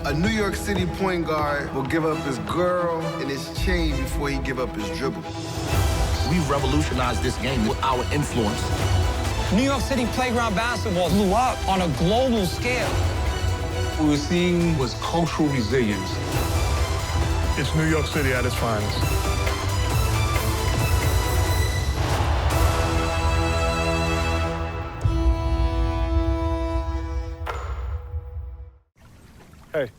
A New York City point guard will give up his girl and his chain before he give up his dribble. We revolutionized this game with our influence. New York City playground basketball blew up on a global scale. What we were seeing was cultural resilience. It's New York City at its finest. Hey,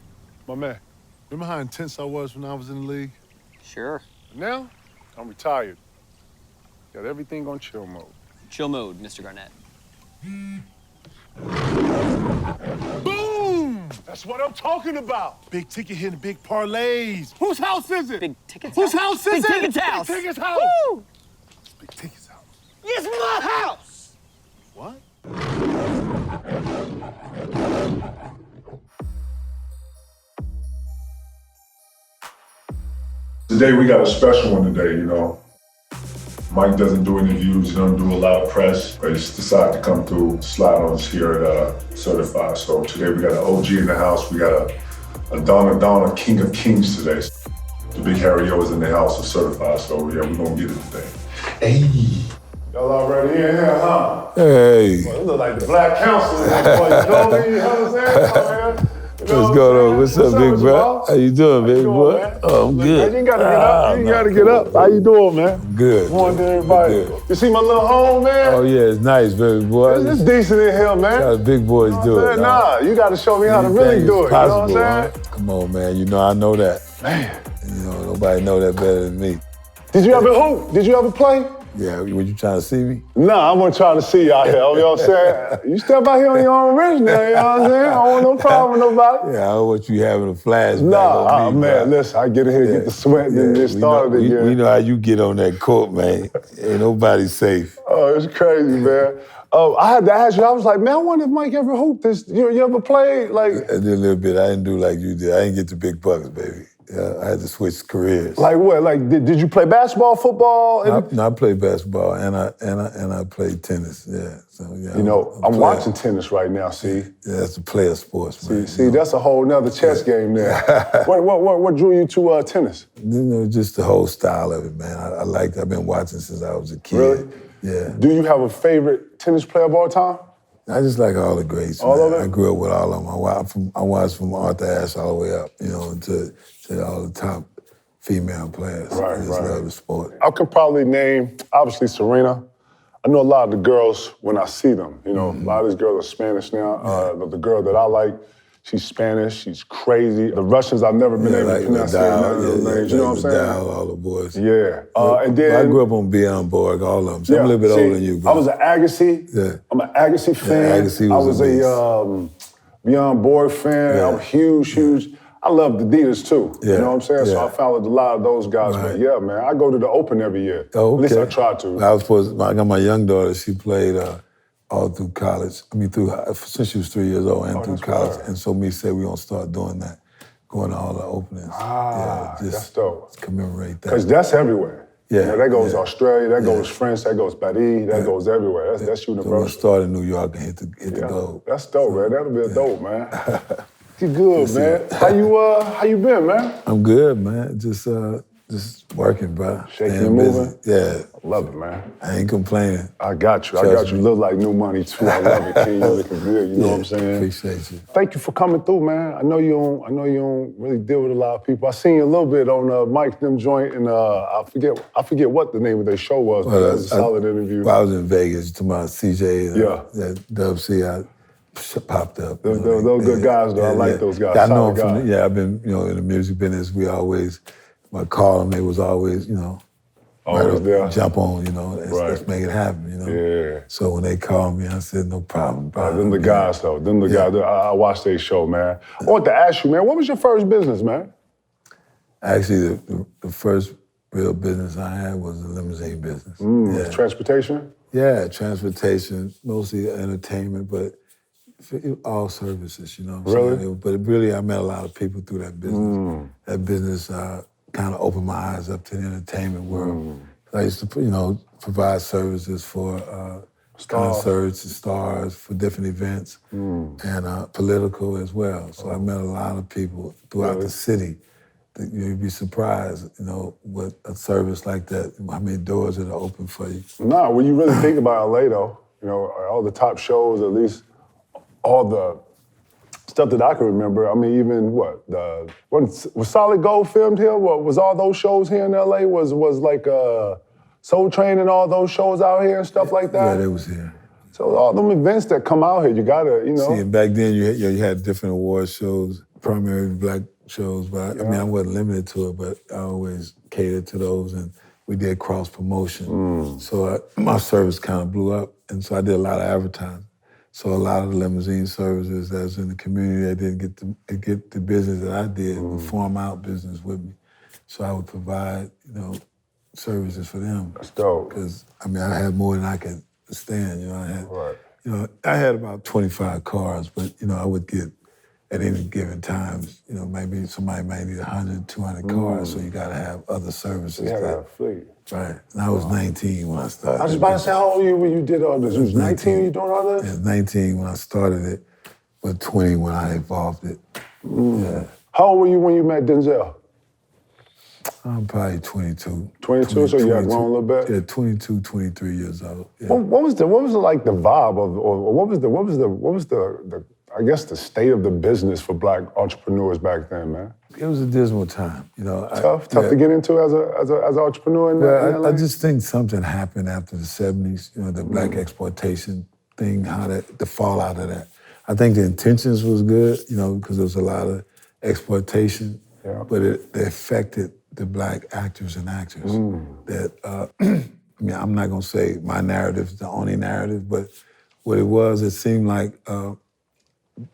my man, remember how intense I was when I was in the league? Sure. Now, I'm retired. Got everything on chill mode. Chill mode, Mr. Garnett. Boom! That's what I'm talking about. Big ticket hitting big parlays. Whose house is it? Big Ticket's Whose house? house is Big it? Ticket's house. Big Ticket's house. Woo! It's Big Ticket's house. It's my house! What? Today we got a special one today, you know. Mike doesn't do interviews, he doesn't do a lot of press, but he's decided to come through, slide on us here at Certified. So today we got an OG in the house, we got a Donna, King of Kings today. The big Harry O is in the house of Certified, so yeah, we're gonna get it today. Hey. Y'all already in here, huh? Hey. Well, it look like the Black Council. You know what I'm saying? Oh, man. What's going on? What's up, big bro? How you doing, big boy? Man? Oh, I'm good. You ain't gotta get up. You ain't gotta get up. How you doing, man? Good. Morning to everybody. Good. You see my little home, man? Oh, yeah, it's nice, baby boy. It's decent in here, man. How the big boys do it. Nah, you gotta show me how to really do it. Possible, you know what I'm saying? huh? Come on, man. You know I know that. Man. You know, nobody know that better than me. Did you ever hoop? Did you ever play? Yeah, were you trying to see me? Nah, I'm gonna try to see you out here. You know what I'm saying? You step out here on your own risk now, you know what I'm saying? I don't want no problem with nobody. Yeah, I don't want you having a flashback Nah, on me, man, bro. listen, I get in here, get the sweat, and get started again. We know how you get on that court, man. Ain't nobody safe. Oh, it's crazy, man. I had to ask you, I was like, man, I wonder if Mike ever hooped this. You ever played? Like, I did a little bit. I didn't do like you did. I didn't get the big bucks, baby. I had to switch careers. Like what? Like did you play basketball, football? No, I played basketball and I played tennis. Yeah, so yeah. You know, I'm watching tennis right now. See, yeah, that's a player sports, man. See, that's a whole nother chess game there. What drew you to tennis? You know, just the whole style of it, man. I liked. I've been watching since I was a kid. Really? Yeah. Do you have a favorite tennis player of all time? I just like all the greats. All man. of it? I grew up with all of them. I watched from Arthur Ashe all the way up, you know, to all the top female players. Right, I just love the sport. I could probably name, obviously, Serena. I know a lot of the girls when I see them. You know, a lot of these girls are Spanish now. The girl that I like, she's Spanish. She's crazy. The Russians, I've never been able to pronounce their names. You know what I'm saying? Nadal, all the boys. Yeah. And then I grew up on Bjorn Borg, all of them. So I'm a little bit older than you, bro. I was an Agassi. Yeah. I'm an Agassi fan. Agassi I was a Bjorn Borg fan. Yeah. I'm huge. I loved Adidas too. Yeah. You know what I'm saying? So Yeah. I followed a lot of those guys. Right. But yeah, man, I go to the Open every year. Oh, okay. At least I try to. I got my young daughter. She played all through college. I mean, since she was 3 years old and through college. And so me said we're gonna start doing that, going to all the openings. That's dope. Commemorate that. Because that's everywhere. Yeah. You know, that goes Australia, that goes France, that goes Paris, that goes everywhere. That's So we're universal. gonna start in New York and hit the globe. That's dope, man. That'll be dope, man. You good, man. How you been, man? I'm good, man. Just working, bro. Shaking Staying and moving? busy. Yeah. I love it, man. I ain't complaining. I got you. Trust You me. look like new money, too. I love it, King. You're looking good, you know what I'm saying? Appreciate you. Thank you for coming through, man. I know you don't really deal with a lot of people. I seen you a little bit on Mike's them joint, and I forget what the name of their show was, but it was a solid interview. Well, I was in Vegas, talking about CJ and that Dub C. I popped up. Those good guys, though. I like those guys. I know Solid them guys. I've been, in the music business. We always, when I call them, they was always, Always there. jump on, let's make it happen, Yeah. So when they called me, I said, no problem. Them the guys, though. Them the guys. I watched their show, man. I want to ask you, man, what was your first business, man? Actually, the first real business I had was a limousine business. Transportation? Yeah, transportation, mostly entertainment, but all services, you know what I'm saying? But really, I met a lot of people through that business. That business kind of opened my eyes up to the entertainment world. I used to, provide services for concerts and stars for different events, and political as well. So I met a lot of people throughout the city. You'd be surprised, with a service like that, how many doors that are open for you. Nah, when you really think about LA though, all the top shows, at least all the stuff that I can remember, I mean, even was Solid Gold filmed here? Was all those shows here in LA? Was like Soul Train and all those shows out here and stuff like that? Yeah, they was here. So all them events that come out here, you gotta, See, and back then you had different award shows, primarily black shows, but I wasn't limited to it, but I always catered to those, and we did cross promotion. So my service kind of blew up, and so I did a lot of advertising. So a lot of the limousine services that's in the community that didn't get the business that I did would form out business with me. So I would provide, services for them. That's dope. Because I had more than I could stand. I had about 25 cars, but I would get at any given times, maybe somebody might need 100, 200 cars, so you gotta have other services. You gotta have a fleet. Right. And I was 19 when I started. I was about to say, how old were you when you did all this? You was 19 when you doing all this? Yeah, 19 when I started it, but 20 when I evolved it. Yeah. How old were you when you met Denzel? I'm probably 22. 22, so you had grown a little bit? Yeah, 22, 23 years old. Yeah. What was the like the vibe of, or what was the I guess the state of the business for black entrepreneurs back then, man? It was a dismal time, Tough to get into as an entrepreneur in LA? I just think something happened after the 70s, the black exploitation thing, the fallout of that. I think the intentions was good, because there was a lot of exploitation, but it affected the black actors and actors. That, I'm not gonna say my narrative is the only narrative, but what it was, it seemed like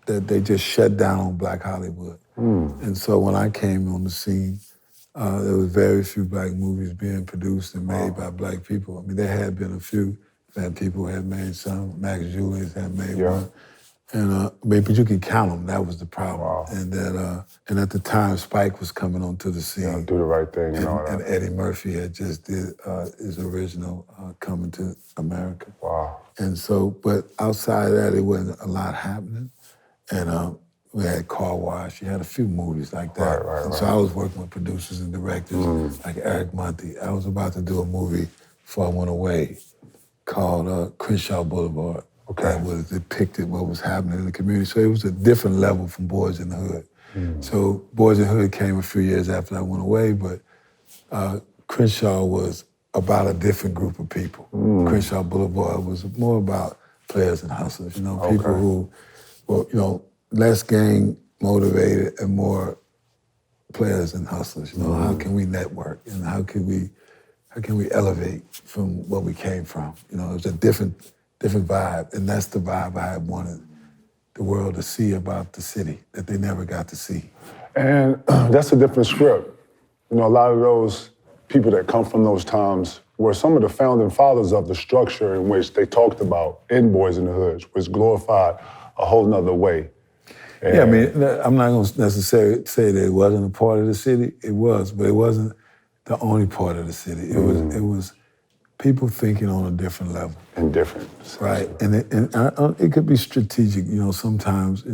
that they just shut down on black Hollywood. And so when I came on the scene, there was very few black movies being produced and made by black people. There had been a few that people had made some. Max Julius had made one. And but you can count them. That was the problem. And at the time, Spike was coming onto the scene. Do the right thing and all that. And Eddie Murphy had just did his original Coming to America. Wow. And so, but outside of that, it wasn't a lot happening. And we had Car Wash. You had a few movies like that. Right. So I was working with producers and directors like Eric Monty. I was about to do a movie before I went away called Crenshaw Boulevard. That was depicted what was happening in the community. So it was a different level from Boys in the Hood. So Boys in the Hood came a few years after I went away, but Crenshaw was about a different group of people. Crenshaw Boulevard was more about players and hustlers, people who were, less gang motivated and more players and hustlers. How can we network and how can we elevate from what we came from? It was a different vibe, and that's the vibe I had wanted the world to see about the city that they never got to see. And that's a different script. A lot of those people that come from those times were some of the founding fathers of the structure in which they talked about in Boys in the Hood, which glorified a whole nother way. And I'm not going to necessarily say that it wasn't a part of the city. It was, but it wasn't the only part of the city. It was people thinking on a different level. And different. Right, and it could be strategic, sometimes,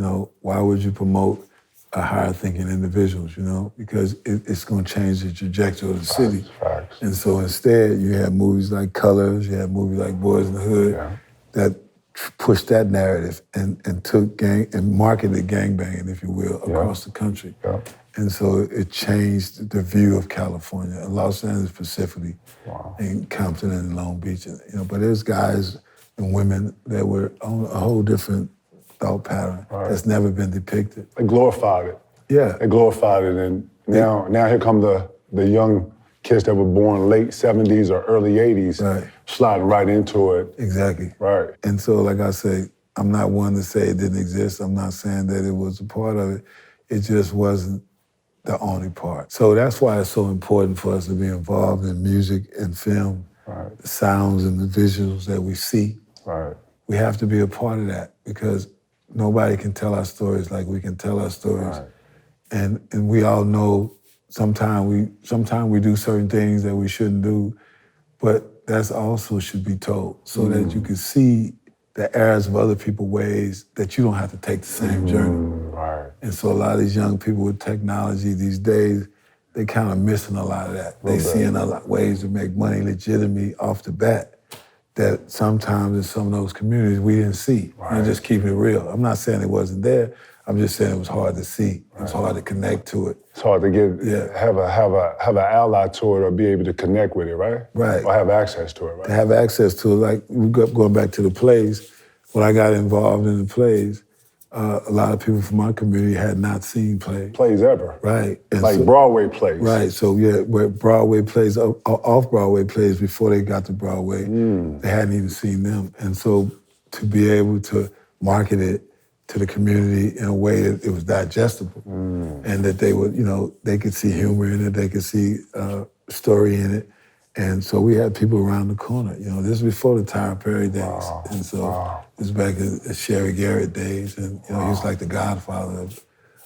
why would you promote a higher thinking individuals, because it's going to change the trajectory of the city. Facts. And so instead, you have movies like Colors, you have movies like Boys in the Hood that pushed that narrative and took marketed gangbanging, if you will, across the country. And so it changed the view of California, Los Angeles specifically, and Compton and Long Beach. But there's guys and women that were on a whole different thought pattern that's never been depicted. They glorified it. Yeah. They glorified it, and now here come the young kids that were born late 70s or early 80s, sliding right into it. Exactly. Right. And so, like I say, I'm not one to say it didn't exist. I'm not saying that it was a part of it. It just wasn't the only part. So that's why it's so important for us to be involved in music and film, the sounds and the visuals that we see. Right. We have to be a part of that because nobody can tell our stories like we can tell our stories. And we all know sometimes we do certain things that we shouldn't do, but that's also should be told so that you can see the errors of other people's ways that you don't have to take the same journey. Right. And so a lot of these young people with technology these days, they kind of missing a lot of that. They seeing a lot of ways to make money legitimately off the bat that sometimes in some of those communities we didn't see. Right. And just keeping it real. I'm not saying it wasn't there. I'm just saying it was hard to see. It was hard to connect to it. It's hard to have an ally to it or be able to connect with it, right? Right. Or have access to it, right? To have access to it, like going back to the plays, when I got involved in the plays, a lot of people from my community had not seen plays. Plays ever. Right. And like so, Broadway plays. Right, so where Broadway plays, off-Broadway plays before they got to Broadway, they hadn't even seen them. And so to be able to market it to the community in a way that it was digestible and that they would, they could see humor in it, they could see story in it. And so we had people around the corner. This is before the Tyler Perry days. Wow. And so this is back in Sherry Garrett days. And, he was like the godfather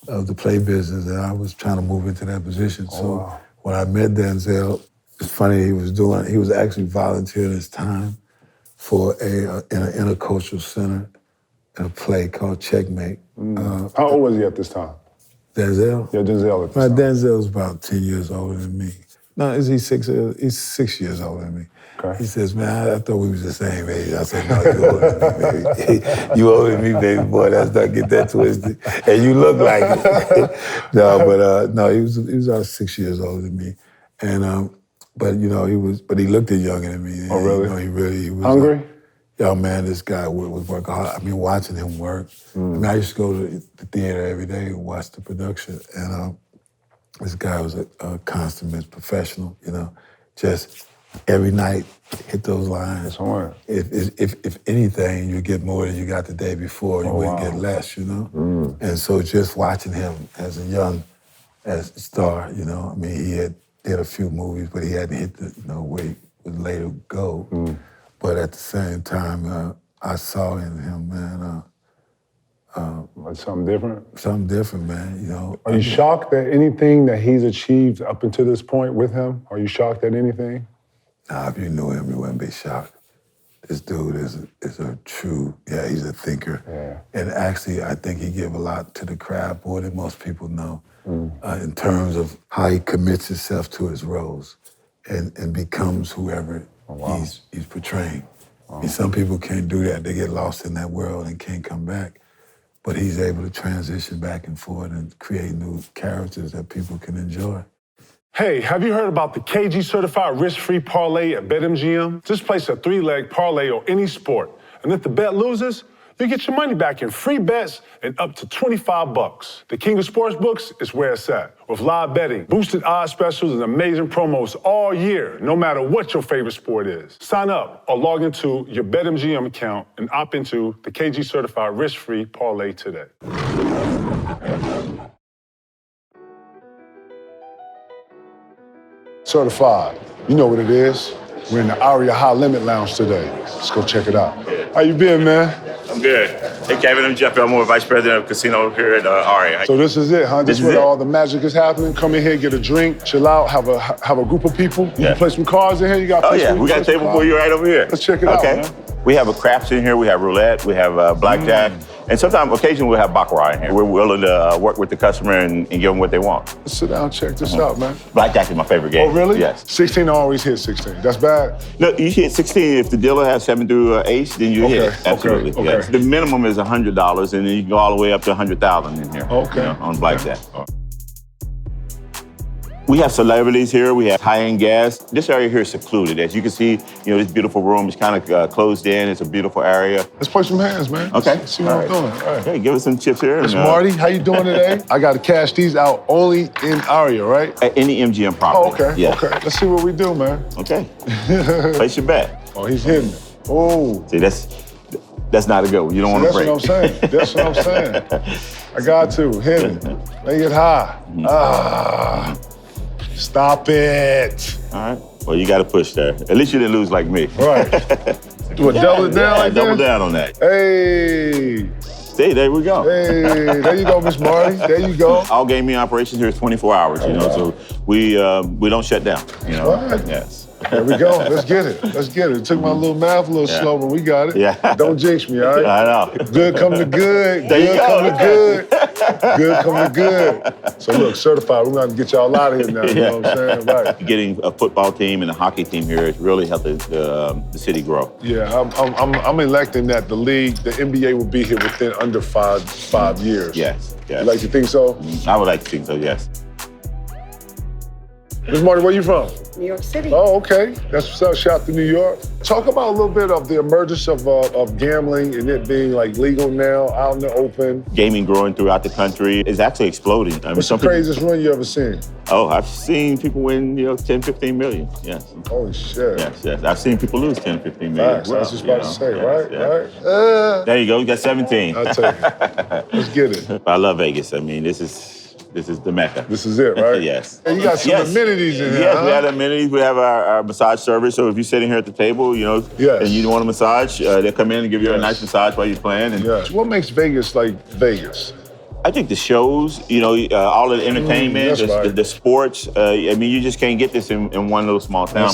of the play business. And I was trying to move into that position. So when I met Denzel, it's funny, he was actually volunteering his time for in an intercultural center in a play called Checkmate. How old was he at this time? Denzel? Yeah, Denzel at this time. Denzel's about 10 years older than me. No, he's 6 years older than me. Okay. He says, man, I thought we was the same age. I said, no, you older than me, baby. You older than me, baby boy. Let's not get that twisted. And you look like it. No, he was about 6 years older than me. And but he looked younger than me. Oh, really? He was hungry? Yo, man, this guy was working hard. I mean, watching him work. I mean, I used to go to the theater every day and watch the production. And this guy was a consummate professional, just every night hit those lines. If anything, you get more than you got the day before. You wouldn't get less, And so just watching him as a star, I mean, he did a few movies, but he hadn't hit the, where he would later go. But at the same time, I saw in him, man, like something different? Something different, man, Are you shocked at anything that he's achieved up until this point with him? Are you shocked at anything? Nah, if you knew him, you wouldn't be shocked. This dude is a true, he's a thinker. Yeah. And actually, I think he gave a lot to the craft, more than most people know, in terms of how he commits himself to his roles and becomes whoever he's portraying. I mean, some people can't do that. They get lost in that world and can't come back. But he's able to transition back and forth and create new characters that people can enjoy. Hey, have you heard about the KG certified risk-free parlay at BetMGM? Just place a 3-leg parlay on any sport. And if the bet loses, you get your money back in free bets and up to $25. The King of Sportsbooks is where it's at. With live betting, boosted odds specials, and amazing promos all year, no matter what your favorite sport is. Sign up or log into your BetMGM account and opt into the KG certified risk-free parlay today. Certified. You know what it is. We're in the Aria High Limit Lounge today. Let's go check it out. How you been, man? I'm good. Hey, Kevin, I'm Jeff Elmore, Vice President of Casino here at Aria. So this is it, huh? This is where all the magic is happening. Come in here, get a drink, chill out, have a group of people. You can play some cards in here. You got we got a table for you right over here. Let's check it out, man. We have a craps in here. We have roulette. We have blackjack. And sometimes, occasionally, we'll have baccarat in here. We're willing to work with the customer and give them what they want. Let's sit down and check this out, man. Blackjack is my favorite game. Oh, really? Yes. 16 always hit 16. That's bad? No, you hit 16. If the dealer has 7 through ace, then you hit. Absolutely. Okay. Yes. The minimum is $100, and then you can go all the way up to $100,000 in here. Okay. On blackjack. We have celebrities here. We have high-end guests. This area here is secluded. As you can see, this beautiful room is kind of closed in. It's a beautiful area. Let's play some hands, man. Okay. Let's see what I'm doing. All right. Hey, give us some chips here. It's Marty. How you doing today? I got to cash these out only in Aria, right? At any MGM property. Oh, okay. Yeah. Okay. Let's see what we do, man. Okay. Place your bet. Oh, he's hitting it. Oh. See, that's not a good one. You don't want to break. That's what I'm saying. That's what I'm saying. I got to hit it. Make it high. Stop it. All right. Well, you got to push there. At least you didn't lose like me. Right. Do a double it down like that? Double down on that. Hey. See, there we go. Hey, there you go, Miss Marty. There you go. All gaming operations here is 24 hours, so we don't shut down, Right. Yes. There we go. Let's get it. Let's get it. It took my little mouth a little slow, but we got it. Yeah. Don't jinx me, all right? I know. Good come to good. There you Good go. come to good. Good come to good. So look, certified, we're going to get y'all out of here now, you know what I'm saying? Right. Getting a football team and a hockey team here has really helped the city grow. Yeah, I'm electing that the league, the NBA will be here within under five years. Yes. You like to think so? I would like to think so, yes. Ms. Marty, where you from? New York City. Oh, okay. That's what's up. Shout out to New York. Talk about a little bit of the emergence of gambling and it being like legal now, out in the open. Gaming growing throughout the country is actually exploding. I mean, What's the craziest run you ever seen? Oh, I've seen people win, 10, 15 million. Yes. Holy shit. Yes. I've seen people lose 10, 15 million. Facts. I was just about to say, right? There you go. You got 17. I'll take it. Let's get it. I love Vegas. I mean, this is the Mecca. This is it, right? Yes. And you got some amenities in here, Yes, huh? we have amenities. We have our massage service. So if you're sitting here at the table, and you want a massage, they come in and give you a nice massage while you're playing. And What makes Vegas like Vegas? I think the shows, all of the entertainment, the sports. I mean, you just can't get this in one little small town.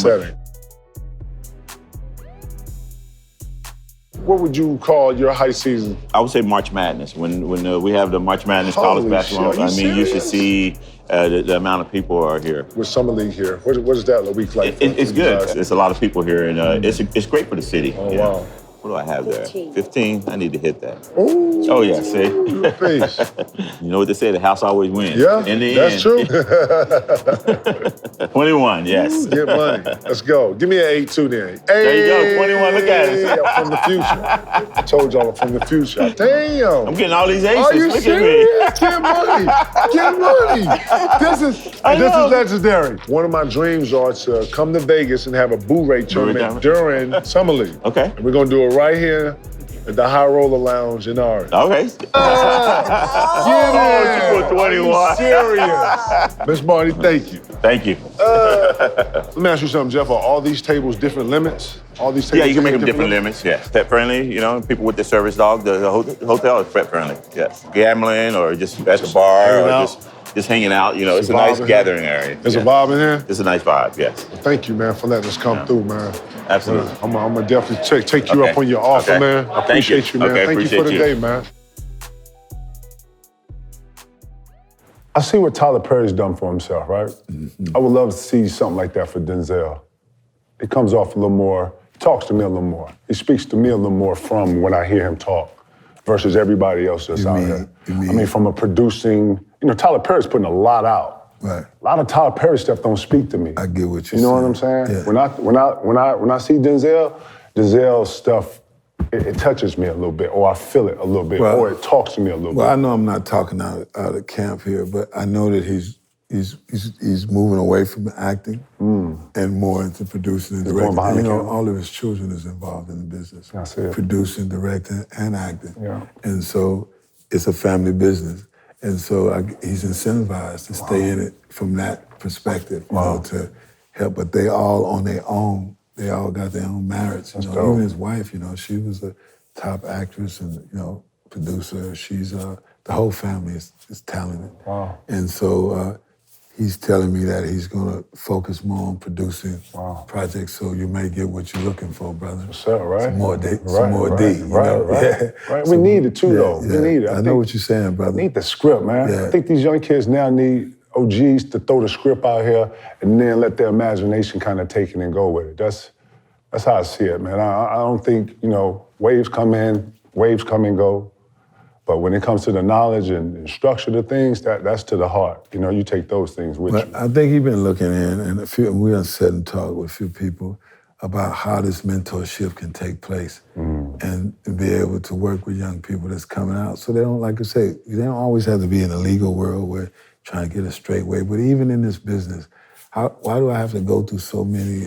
What would you call your high season? I would say March Madness. When we have the March Madness college basketball, you should see the amount of people are here. With Summer League here, what is that week like? It's good. There's a lot of people here, and it's great for the city. Oh, wow. What do I have there? 15. I need to hit that. Ooh, oh, yeah, see? You know what they say, the house always wins. Yeah, in the that's end. true. 21, yes. Get money. Let's go. Give me an 8-2 then. There you go, 21, look at it. I'm from the future. I told y'all I'm from the future. Damn. I'm getting all these aces. Are you look serious? at me. Get money. Get money. This is legendary. One of my dreams are to come to Vegas and have a Boo-Ray tournament during Summer League. Okay. And we're going to do it right here at the High Roller Lounge in Orange. Okay. Get you put 21. Are you serious? Miss Marty, thank you. Thank you. Let me ask you something, Jeff. Are all these tables different limits? All these tables you can make them different limits, yes. Pet friendly, people with the service dog, the hotel is pet friendly, yes. Gambling or just at the bar or just hanging out, it's a nice gathering area. There's a vibe in here? It's a nice vibe, yes. Well, thank you, man, for letting us come through, man. Absolutely. I'm gonna definitely take you up on your offer, man. I appreciate you, man. Okay, thank you for the day, man. I see what Tyler Perry's done for himself, right? I would love to see something like that for Denzel. It comes off a little more, talks to me a little more. He speaks to me a little more from when I hear him talk versus everybody else that's out here. I mean, from a producing, Tyler Perry's putting a lot out. Right. A lot of Tyler Perry stuff don't speak to me. I get what you're saying. You know what I'm saying? Yeah. When I see Denzel's stuff, it touches me a little bit, or I feel it a little bit, or it talks to me a little bit. Well, I know I'm not talking out of camp here, but I know that he's moving away from acting and more into producing and directing. All of his children is involved in the business. I see it. Producing, directing, and acting. Yeah. And so it's a family business. And so he's incentivized to stay in it from that perspective, to help. But they all on their own. They all got their own merits. Even his wife, she was a top actress and producer. She's the whole family is talented. Wow. And so he's telling me that he's gonna focus more on producing projects. So you may get what you're looking for, brother. What's up, right? Some more D. Right. We need it too, though. We need it. I know what you're saying, brother. Need the script, man. Yeah. I think these young kids now need OGs to throw the script out here and then let their imagination kind of take it and go with it. That's how I see it, man. I don't think, waves come in, waves come and go. But when it comes to the knowledge and structure of things, that's to the heart. You take those things with you. I think he's been looking in, and we have sat and talked with a few people about how this mentorship can take place and be able to work with young people that's coming out. So they don't, like I say, they don't always have to be in the legal world where trying to get a straight way. But even in this business, why do I have to go through so many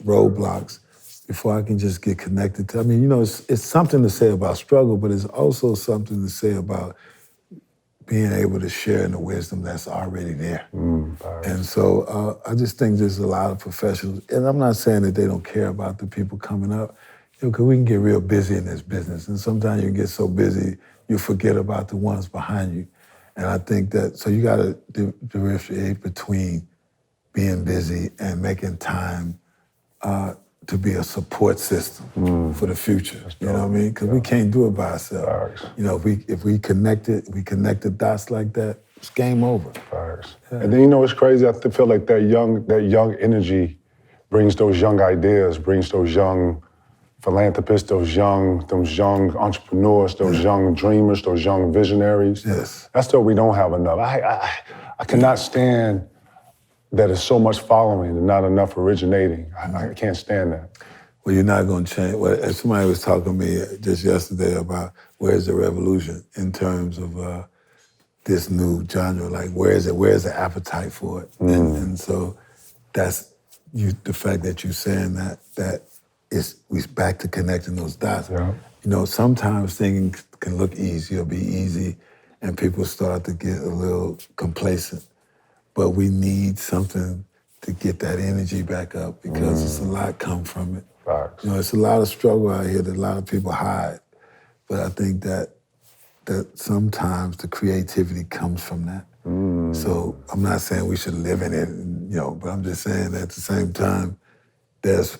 roadblocks before I can just get connected to? It's something to say about struggle, but it's also something to say about being able to share in the wisdom that's already there. And so I just think there's a lot of professionals, and I'm not saying that they don't care about the people coming up, because we can get real busy in this business, and sometimes you get so busy you forget about the ones behind you. And I think that, so you gotta differentiate between being busy and making time to be a support system for the future. You know what I mean? Because we can't do it by ourselves. You know, if we connect the dots like that, it's game over. Yeah. And then you know what's crazy? I feel like that young energy brings those young ideas, brings those young philanthropists, those young entrepreneurs, those young dreamers, those young visionaries. Yes. That's what we don't have enough. I cannot stand that there's so much following and not enough originating. I can't stand that. Well, you're not going to change. Well, somebody was talking to me just yesterday about where's the revolution in terms of this new genre. Like, where's the appetite for it? And so that's the fact that you're saying that we're back to connecting those dots. Yeah. You know, sometimes things can look easy or be easy, and people start to get a little complacent. But we need something to get that energy back up because it's a lot come from it. Facts. You know, it's a lot of struggle out here that a lot of people hide. But I think that sometimes the creativity comes from that. So I'm not saying we should live in it, you know, but I'm just saying that at the same time, there's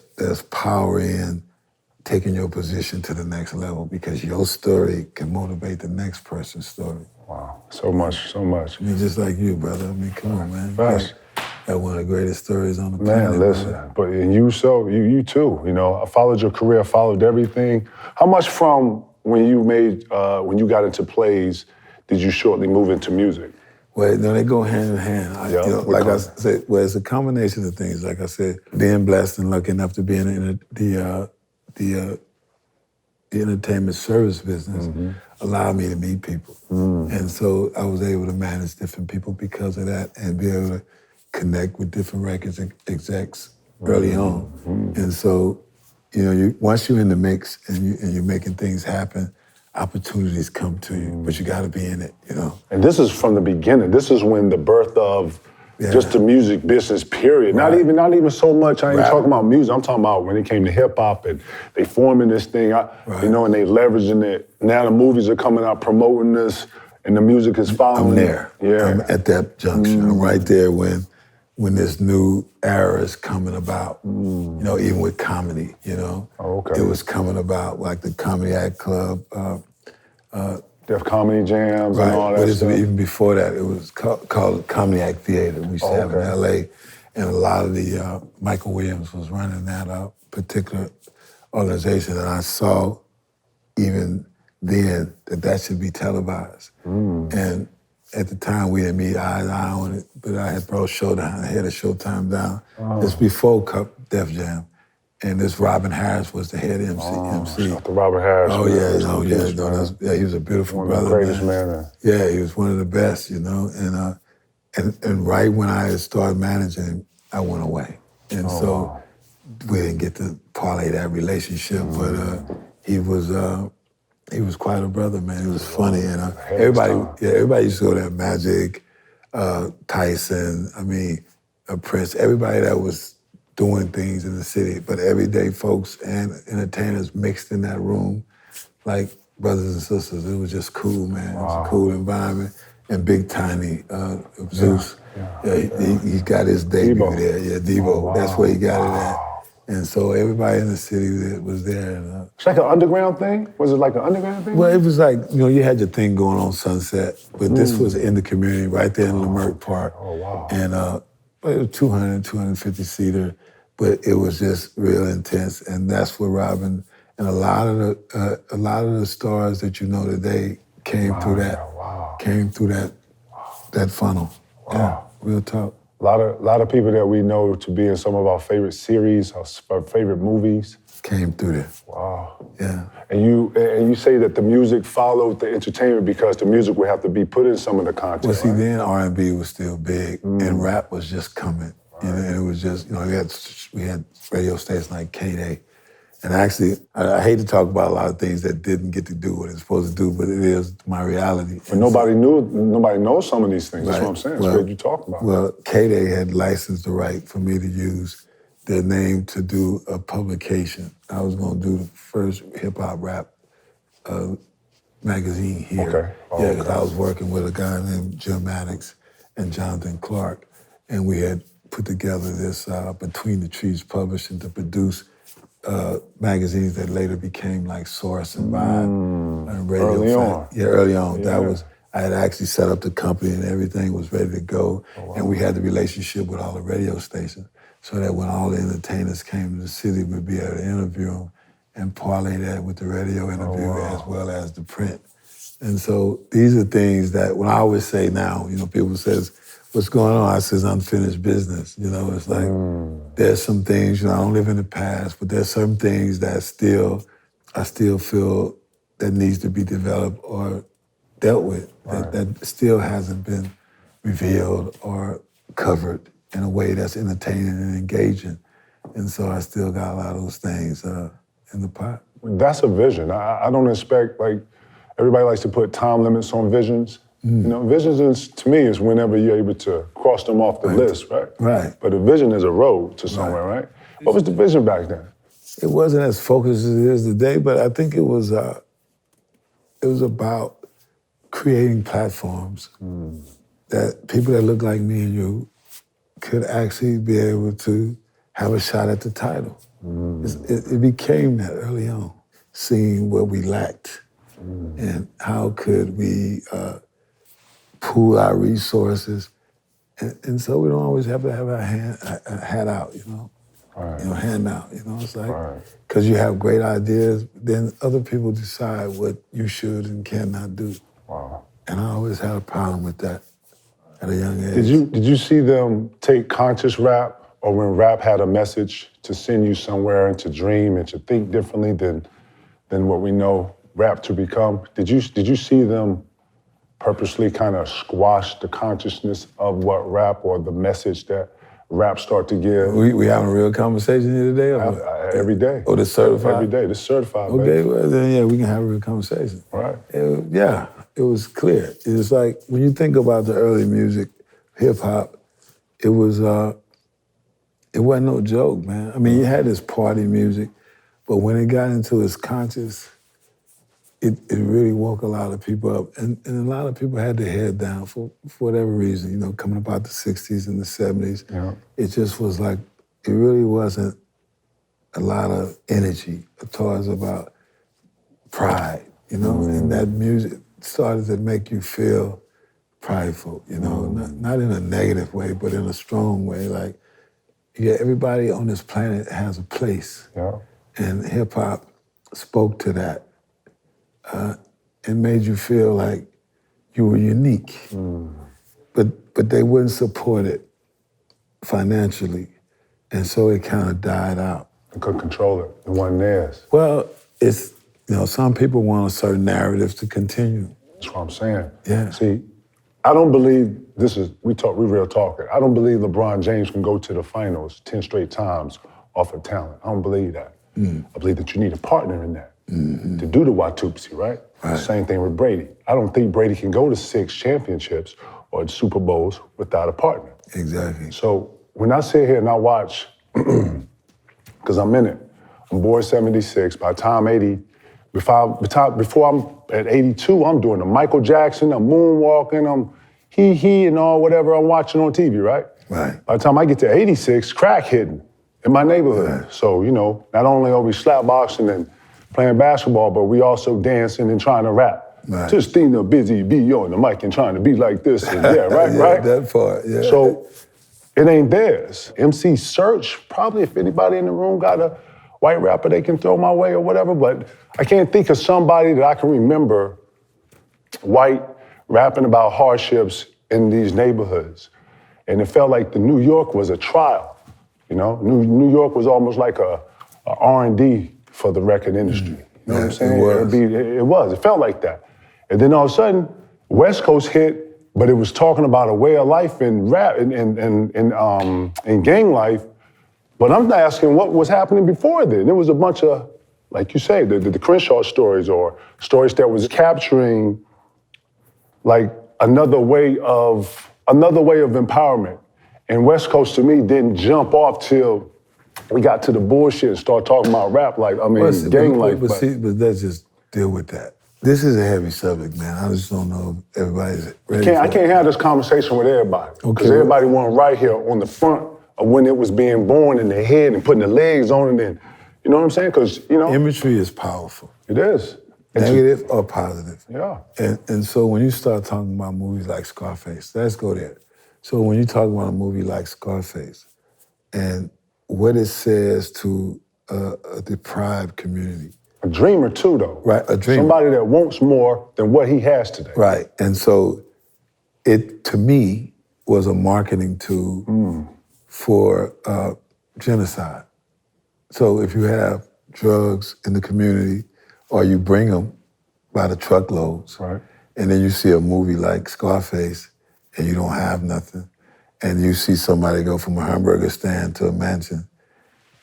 power in taking your position to the next level because your story can motivate the next person's story. Wow, so much. I mean, just like you, brother. I mean, come on, man. Facts. Got one of the greatest stories on the planet. Man, listen, but you too. You know, I followed your career, followed everything. How much from when you got into plays did you shortly move into music? Well, no, they go hand in hand. Like I said, well, it's a combination of things. Like I said, being blessed and lucky enough to be in the entertainment service business allowed me to meet people. And so I was able to manage different people because of that and be able to connect with different records execs early on. And so, you know, once you're in the mix and you're making things happen, opportunities come to you, but you got to be in it, you know. And this is from the beginning. This is when the birth of just the music business, period. Right. Not even so much. I ain't talking about music. I'm talking about when it came to hip hop and they forming this thing, you know, and they leveraging it. Now the movies are coming out promoting this, and the music is following. I'm there. Yeah. I'm at that junction. I'm right there when this new era is coming about. You know, even with comedy, you know. It was coming about, like the Comedy Act Club. Def Comedy Jams and all that But stuff. even before that, it was called Comedy Act Theater. We used to have in L.A. And a lot of the, Michael Williams was running that particular organization. And I saw even then that should be televised. And at the time, we didn't meet eye to eye on it, but I had brought Showtime, I had a Showtime down. It's before Def Jam. And this Robin Harris was the head MC. Shout out to Robin Harris. He was a beautiful brother. One of the greatest man. Yeah, he was one of the best, you know. And right when I had started managing him, I went away. And so we didn't get to parlay that relationship, but he was quite a brother, man. He was funny, and everybody used to go to Magic, Tyson, Prince, everybody that was doing things in the city, but everyday folks and entertainers mixed in that room like brothers and sisters. It was just cool, man. It was a cool environment. And Big Tiny, Zeus, he got his debut there. Yeah, Debo, that's where he got it at. And so everybody in the city was there. It's like an underground thing? Was it like an underground thing? Well, it was like, you know, you had your thing going on Sunset, but this was in the community right there in Leimert Park. Oh, wow. And it was 250 seater, but it was just real intense. And that's where Robin and a lot of the stars that you know today came through that funnel. Wow. Yeah, real talk. A lot of people that we know to be in some of our favorite series, our favorite movies. Came through there. Wow. Yeah. And you say that the music followed the entertainment because the music would have to be put in some of the content. Well, see, then R&B was still big, and rap was just coming. And it was just, you know, we had radio stations like K-Day. And actually, I hate to talk about a lot of things that didn't get to do what it's supposed to do, but it is my reality. But nobody knows some of these things. That's what I'm saying. That's what you talk about. Well, K-Day had licensed the right for me to use their name to do a publication. I was going to do the first hip-hop rap magazine here. Okay. Because I was working with a guy named Jim Maddox and Jonathan Clark, and we had put together this Between the Trees Publishing to produce magazines that later became like Source and Vibe and Radio. Early on. Yeah, early on. Yeah. I had actually set up the company and everything was ready to go. And we had the relationship with all the radio stations so that when all the entertainers came to the city, we'd be able to interview them and parlay that with the radio interview as well as the print. And so these are things that when I always say now, people says, what's going on? I says, unfinished business. It's like, there's some things, I don't live in the past, but there's some things that I still feel that needs to be developed or dealt with that still hasn't been revealed or covered in a way that's entertaining and engaging. And so I still got a lot of those things in the pot. That's a vision. I don't expect, everybody likes to put time limits on visions. Visions to me is whenever you're able to cross them off the list, right? Right. But a vision is a road to somewhere, right? What was the vision back then? It wasn't as focused as it is today, but I think it was about creating platforms that people that look like me and you could actually be able to have a shot at the title. It became that early on, seeing what we lacked and how could we pool our resources. And so we don't always have to have a hat out, hand out, it's like, because you have great ideas, then other people decide what you should and cannot do. Wow. And I always had a problem with that at a young age. Did you see them take conscious rap, or when rap had a message to send you somewhere and to dream and to think differently than what we know rap to become? Did you see them purposely kind of squash the consciousness of what rap or the message that rap start to give? We having a real conversation here today? Every day. Oh, this certified? Every day, this certified, Okay, baby. well then, yeah, we can have a real conversation. Right. It was clear. It was like, when you think about the early music, hip hop, it wasn't no joke, man. I mean, you had this party music, but when it got into its conscious, it really woke a lot of people up. And a lot of people had their head down for whatever reason, coming about the 60s and the 70s. Yeah. It just was like, it really wasn't a lot of energy towards about pride, and that music started to make you feel prideful, not in a negative way, but in a strong way. Like, everybody on this planet has a place. Yeah. And hip hop spoke to that. It made you feel like you were unique. But they wouldn't support it financially. And so it kind of died out. They couldn't control it. It wasn't theirs. Well, it's, some people want a certain narrative to continue. That's what I'm saying. Yeah. See, I don't believe we real talking. I don't believe LeBron James can go to the finals 10 straight times off of talent. I don't believe that. I believe that you need a partner in that to do the Watupsi, right? Same thing with Brady. I don't think Brady can go to 6 championships or Super Bowls without a partner. Exactly. So when I sit here and I watch, because I'm in it, I'm born 76, by the time 80, before I'm at 82, I'm doing the Michael Jackson, I'm moonwalking, I'm he and all whatever I'm watching on TV, right? Right. By the time I get to 86, crack hitting in my neighborhood. Right. So, not only are we slapboxing and playing basketball, but we also dancing and trying to rap. Right. Just Tina busy be on the mic and trying to be like this and right? That part, yeah. So it ain't theirs. MC Search, probably if anybody in the room got a white rapper they can throw my way or whatever, but I can't think of somebody that I can remember white rapping about hardships in these neighborhoods. And it felt like the New York was a trial, New York was almost like a R&D for the record industry. You know what I'm saying? It was. It felt like that. And then all of a sudden, West Coast hit, but it was talking about a way of life and rap and gang life. But I'm asking what was happening before then. There was a bunch of, like you say, the Crenshaw stories or stories that was capturing like another way of empowerment. And West Coast to me didn't jump off till we got to the bullshit and start talking about rap gang life. But let's just deal with that. This is a heavy subject, man. I just don't know if everybody's ready. I can't have this conversation with everybody. Because everybody want right here on the front of when it was being born in their head and putting the legs on it and, you know what I'm saying? Because, you know. Imagery is powerful. It is. Negative or positive. Yeah. And so when you start talking about movies like Scarface, let's go there. So when you talk about a movie like Scarface and what it says to a deprived community. A dreamer too, though. Right, a dreamer. Somebody that wants more than what he has today. Right, and so it, to me, was a marketing tool for genocide. So if you have drugs in the community, or you bring them by the truckloads, right, and then you see a movie like Scarface, and you don't have nothing, and you see somebody go from a hamburger stand to a mansion,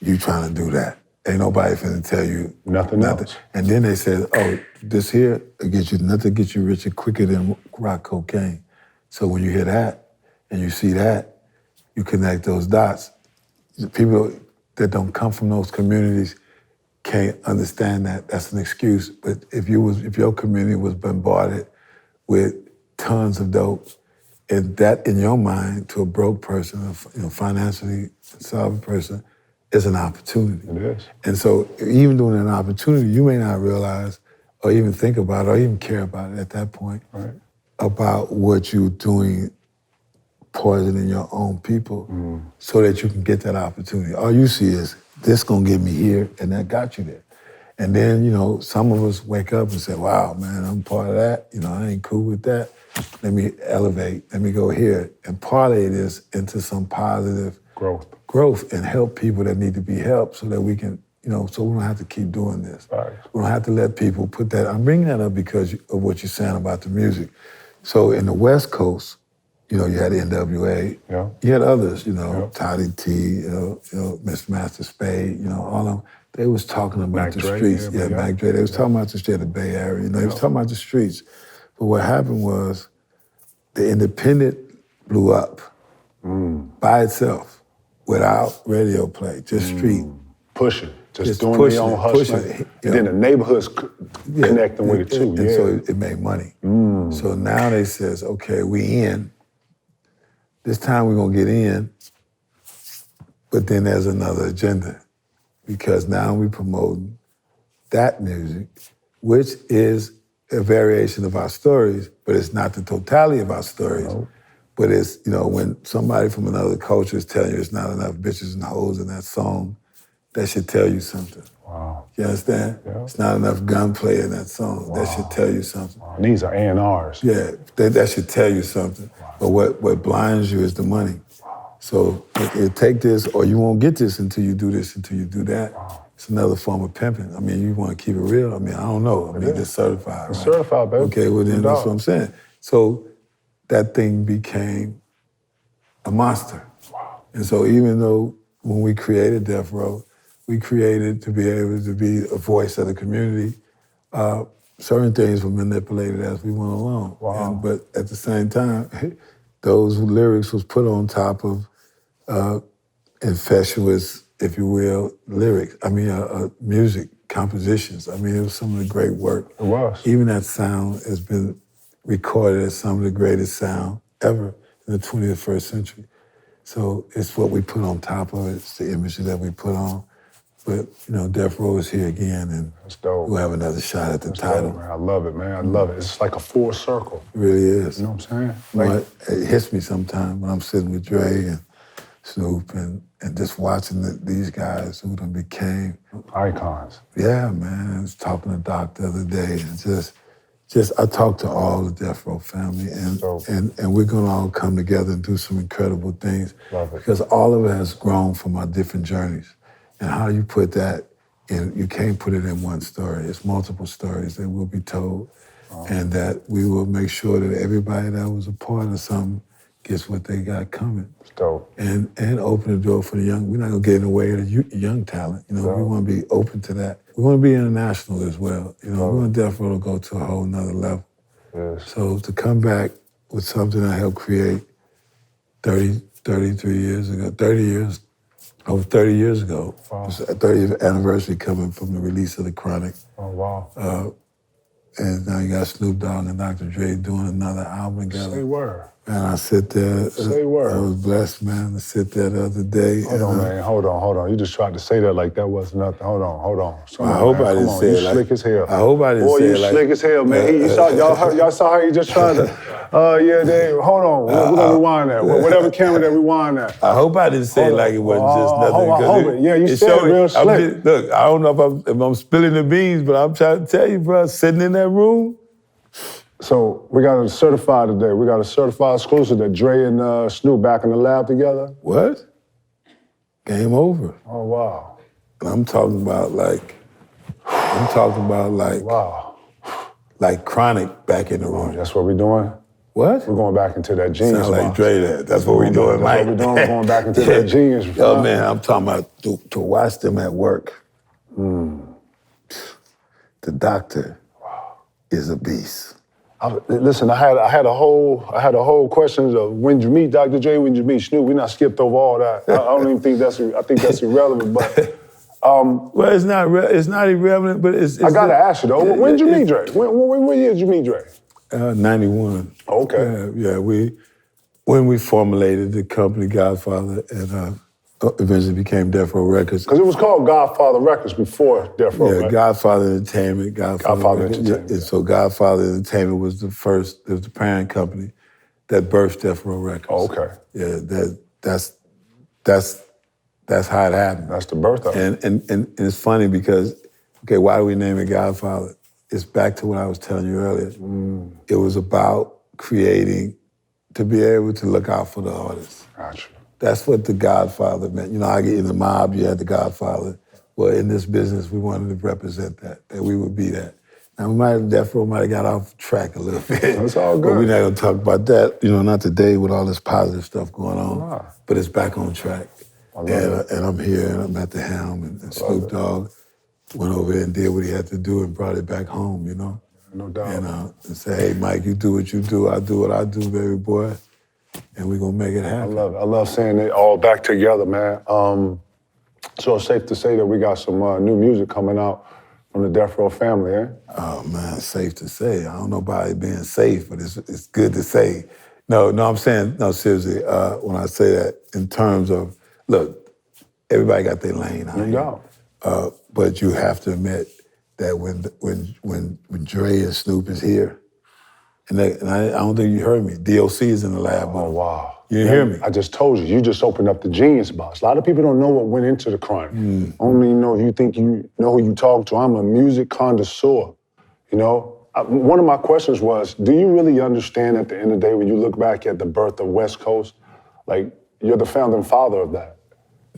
you trying to do that. Ain't nobody finna tell you nothing else. And then they said, oh, this here, nothing gets you richer quicker than rock cocaine. So when you hear that, and you see that, you connect those dots. People that don't come from those communities can't understand that. That's an excuse. But if your community was bombarded with tons of dope, and that in your mind to a broke person, a financially solvent person, is an opportunity. It is. And so even during an opportunity, you may not realize or even think about it or even care about it at that point, right, about what you're doing, poisoning your own people so that you can get that opportunity. All you see is, this gonna get me here, and that got you there. And then, you know, some of us wake up and say, wow, man, I'm part of that. You know, I ain't cool with that. Let me elevate, let me go here and parlay this into some positive growth and help people that need to be helped so that we can, you know, so we don't have to keep doing this. Right. We don't have to let people put that, I'm bringing that up because of what you're saying about the music. So in the West Coast, you know, you had NWA, yeah, you had others, you know, yeah, Toddy T, you know, Mr. Master Spade, you know, all of them. They was talking about Mac the Dre, streets. yeah, Mac Dre. They was talking about the street of the Bay Area. You know, they was talking about the streets. But what happened was the independent blew up by itself without radio play, just street. Pushing, just doing their own hustling. And then the neighborhoods connecting with it too. And so it made money. So now they says, okay, we in. This time we're gonna get in, but then there's another agenda. Because now we promoting that music, which is a variation of our stories, but it's not the totality of our stories. No. But it's, you know, when somebody from another culture is telling you there's not enough bitches and hoes in that song, that should tell you something. Wow. You understand? Yeah. It's not enough gunplay in that song. Wow. That should tell you something. Wow. And these are A&Rs. Yeah, that should tell you something. Wow. But what blinds you is the money. Wow. So you take this, or you won't get this until you do this, until you do that. Wow. It's another form of pimping. I mean, you want to keep it real? I mean, I don't know. I mean, it's certified, It's right? certified, baby. Okay, well then that's what I'm saying. So that thing became a monster. Wow. And so even though when we created Death Row, we created to be able to be a voice of the community, certain things were manipulated as we went along. Wow. But at the same time, those lyrics was put on top of infectious, if you will, lyrics. I mean, music, compositions. I mean, it was some of the great work. It was. Even that sound has been recorded as some of the greatest sound ever in the 21st century. So it's what we put on top of it. It's the imagery that we put on. But, you know, Death Row is here again, and that's dope. We'll have another shot at the That's title. dope, man. I love it, man. I love it. It's like a full circle. It really is. You know what I'm saying? You know, it hits me sometimes when I'm sitting with Dre and Snoop and just watching these guys who done became icons. Yeah, man. I was talking to Doc the other day, and just I talked to all the Death Row family, and we're gonna all come together and do some incredible things. Love it. Because all of it has grown from our different journeys. And how you put that in, you can't put it in one story. It's multiple stories that will be told, and that we will make sure that everybody that was a part of something gets what they got coming. It's dope. And open the door for the young. We're not gonna get in the way of the young talent. You know, we want to be open to that. We want to be international as well. You know, we want Death Row to go to a whole nother level. Yes. So to come back with something I helped create 33 years ago, over 30 years ago. Wow. It's a 30th anniversary coming from the release of The Chronic. Oh, wow. And now you got Snoop Dogg and Dr. Dre doing another album together. Say word. Man, I sit there. Say word. I was blessed, man, to sit there the other day. Hold on, man. Hold on. You just tried to say that like that was nothing. Hold on. I hope I didn't say it like... You slick as hell. I hope I didn't Boy, say you it like... slick as hell, man. Y'all saw how he just tried to... yeah, Dave, hold on. We're going to rewind that. Whatever camera that rewind that. I hope I didn't say it like it wasn't just nothing. Hold it. Yeah, you said it real slick. Look, I don't know if I'm spilling the beans, but I'm trying to tell you, bro, sitting in that room... So we got a certified today. We got a certified exclusive that Dre and Snoop back in the lab together. What? Game over. Oh, wow. And I'm talking about like, wow. Like Chronic back in the room. That's what we're doing? What? We're going back into that genius Sound like box. Dre that. That's what we're doing, Mike. That's what we're doing. We're going back into that genius. Yo, man, I'm talking about to watch them at work. The doctor is a beast. Listen, I had a whole question of when did you meet Dr. Dre, when did you meet Snoop? We not skipped over all that. I don't even think I think that's irrelevant, but well, it's not irrelevant, but it's I gotta ask you though, when did you meet Dre? When year did you meet Dre? 91. Okay. Yeah, when we formulated the company Godfather and eventually became Death Row Records. Because it was called Godfather Records before Death Row, right? Godfather Entertainment, Godfather Entertainment. And so Godfather Entertainment was the parent company that birthed Death Row Records. Oh, okay. Yeah, that's how it happened. That's the birth of it. And it's funny because, okay, why do we name it Godfather? It's back to what I was telling you earlier. It was about creating, to be able to look out for the artists. Gotcha. That's what the Godfather meant. You know, I get in the mob, you had the Godfather. Well, in this business, we wanted to represent that we would be that. Now, Death Row might have got off track a little bit. That's all good. But we're not going to talk about that, you know, not today with all this positive stuff going on. But it's back on track. And I'm here, and I'm at the helm, and Snoop Dogg went over there and did what he had to do and brought it back home, you know? No doubt. And say, hey, Mike, you do what you do, I do what I do, baby boy. And we're gonna make it happen. I love seeing it all back together, man. So it's safe to say that we got some new music coming out from the Death Row family, eh? Oh man, safe to say. I don't know about it being safe, but it's good to say. No, I'm saying, no, seriously, when I say that in terms of, look, everybody got their lane out here. But you have to admit that when Dre and Snoop is here, and I don't think you heard me. DOC is in the lab. Oh, wow. You didn't hear me. I just told you. You just opened up the genius box. A lot of people don't know what went into the Chronic. Only know you think you know who you talk to. I'm a music connoisseur. You know, one of my questions was, do you really understand at the end of the day when you look back at the birth of West Coast, like you're the founding father of that?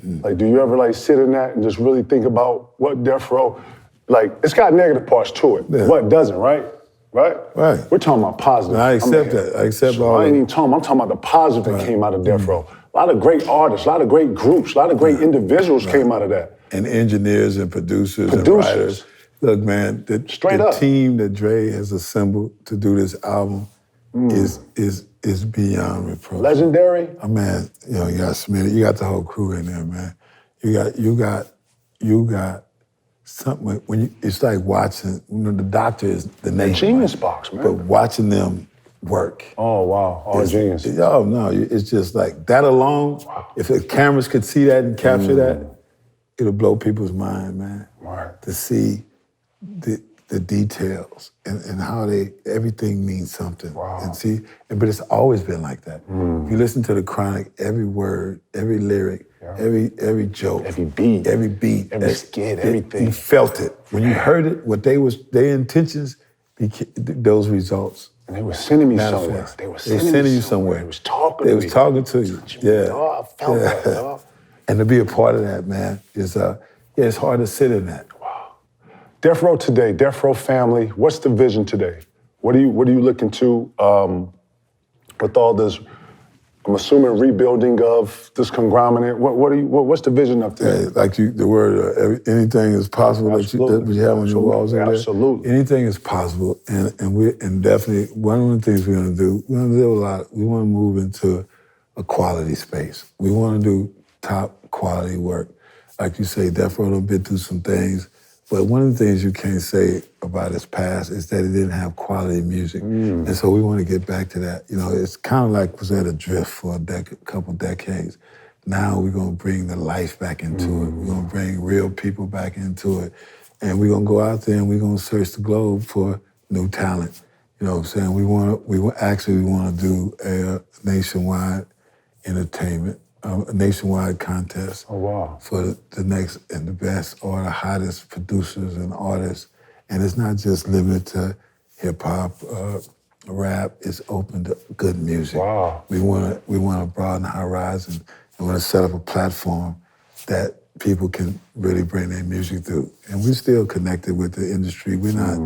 Like, do you ever like sit in that and just really think about what Death Row, like it's got negative parts to it. Yeah. What doesn't, right? Right? We're talking about positive. I accept that. I accept all I that. ain't even talking. I'm talking about the positive that came out of Death Row. A lot of great artists, a lot of great groups, a lot of great individuals came out of that. And engineers and producers and writers. Look, man, the team that Dre has assembled to do this album is beyond reproach. Legendary? Oh, man, you know, you got Smitty, you got the whole crew in there, man. You got something, it's like watching, you know, the doctor is the name. The genius box, man. But watching them work. Oh, wow, all genius. Oh, no, it's just like, that alone, if the cameras could see that and capture that, it'll blow people's mind, man. Right. To see the details and how everything means something. Wow. And see, but it's always been like that. If you listen to the Chronic, every word, every lyric, every joke, every beat, every skit, everything. You felt it. When you heard it, what their intentions, those results. And they were sending me manifest. somewhere. They were sending you somewhere. They was talking They to was me. talking to you. Yeah. Oh, I felt that, dog. And to be a part of that, man, is it's hard to sit in that. Death Row today, Death Row family, what's the vision today? What are you looking to with all this, I'm assuming, rebuilding of this conglomerate? What's the vision of today? Yeah, like the word, anything is possible that you have on your walls in there. Absolutely. Anything is possible, and definitely one of the things we're gonna do a lot. We want to move into a quality space. We want to do top quality work. Like you say, Death Row done been through some things. But one of the things you can't say about his past is that he didn't have quality music. And so we want to get back to that. You know, it's kind of like was at a drift for a couple decades. Now we're going to bring the life back into it. We're going to bring real people back into it. And we're going to go out there and we're going to search the globe for new talent. You know what I'm saying? We want to do a nationwide entertainment, a nationwide contest for the next and the best or the hottest producers and artists. And it's not just limited to hip hop, rap. It's open to good music. We want to broaden the horizon. We want to set up a platform that people can really bring their music through. And we're still connected with the industry. We're not,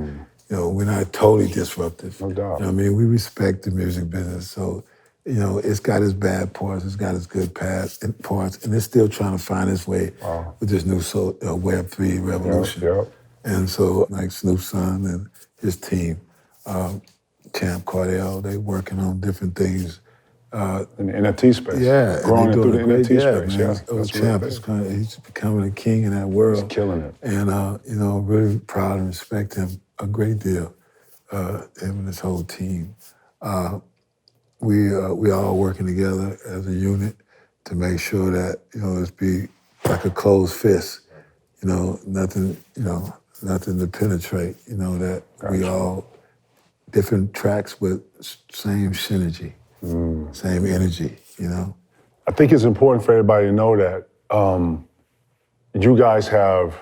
we're not totally disruptive. No doubt. You know what I mean? We respect the music business. So, it's got its bad parts, it's got its good parts, and it's still trying to find its way with this new Web3 revolution. And so, like Snoop's son and his team, Champ Cardell, they working on different things. In the NFT space. Yeah. Growing through the NFT space, man. Champ is he's becoming a king in that world. He's killing it. And, really proud and respect him a great deal, him and his whole team. We all working together as a unit to make sure that, it's be like a closed fist, nothing to penetrate, that we all, different tracks with same synergy, same energy, I think it's important for everybody to know that you guys have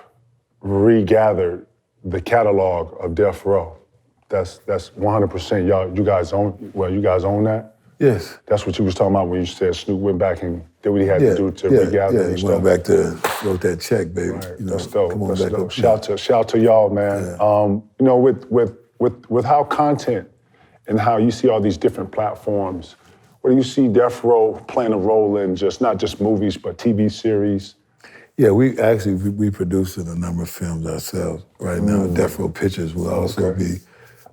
regathered the catalog of Death Row. That's 100%. You guys own that? Yes. That's what you was talking about when you said Snoop went back and did what he had to do to regather. Yeah, he went back to wrote that check, baby. Right. That's dope. Come on That's back dope. up. Shout to y'all, man. Yeah. With how content and how you see all these different platforms, where do you see Death Row playing a role in not just movies, but TV series? Yeah, we producing a number of films ourselves right now. Death Row Pictures will also be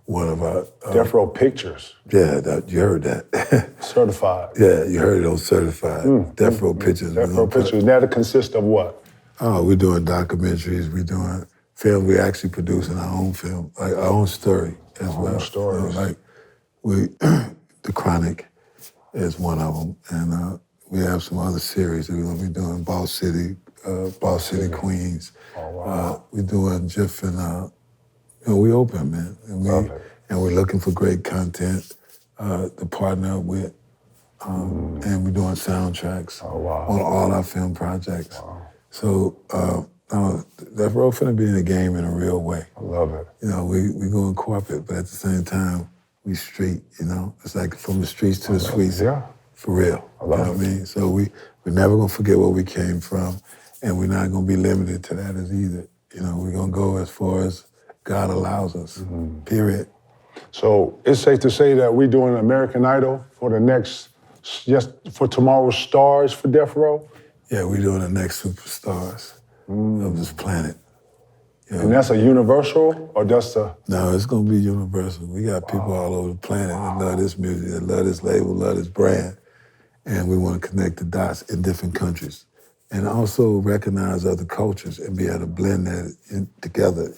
one of our... Death Row Pictures? Yeah, you heard that. Certified? Yeah, you heard it on Certified. Death Row Pictures. Death Row Pictures. That'll consist of what? Oh, we're doing documentaries, we're doing film. We're actually producing our own film, like our own story as well. Own stories. The Chronic is one of them, and we have some other series that we're gonna be doing. Boss City Queens. Oh, wow. We're doing GIF and we open, man. And we're looking for great content to partner with. And we're doing soundtracks on all our film projects. Wow. So Death Row finna be in the game in a real way. I love it. We going corporate, but at the same time, we street, It's like from the streets to the suites. Yeah. For real. I love it. What I mean? So we're never gonna forget where we came from, and we're not gonna be limited to that as either. We're gonna go as far as God allows us, period. So it's safe to say that we're doing American Idol for for tomorrow's stars for Death Row? Yeah, we're doing the next superstars of this planet. And that's a universal, or just a... No, it's gonna be universal. We got people all over the planet that love this music, that love this label, love this brand. And we wanna connect the dots in different countries. And also recognize other cultures and be able to blend that together,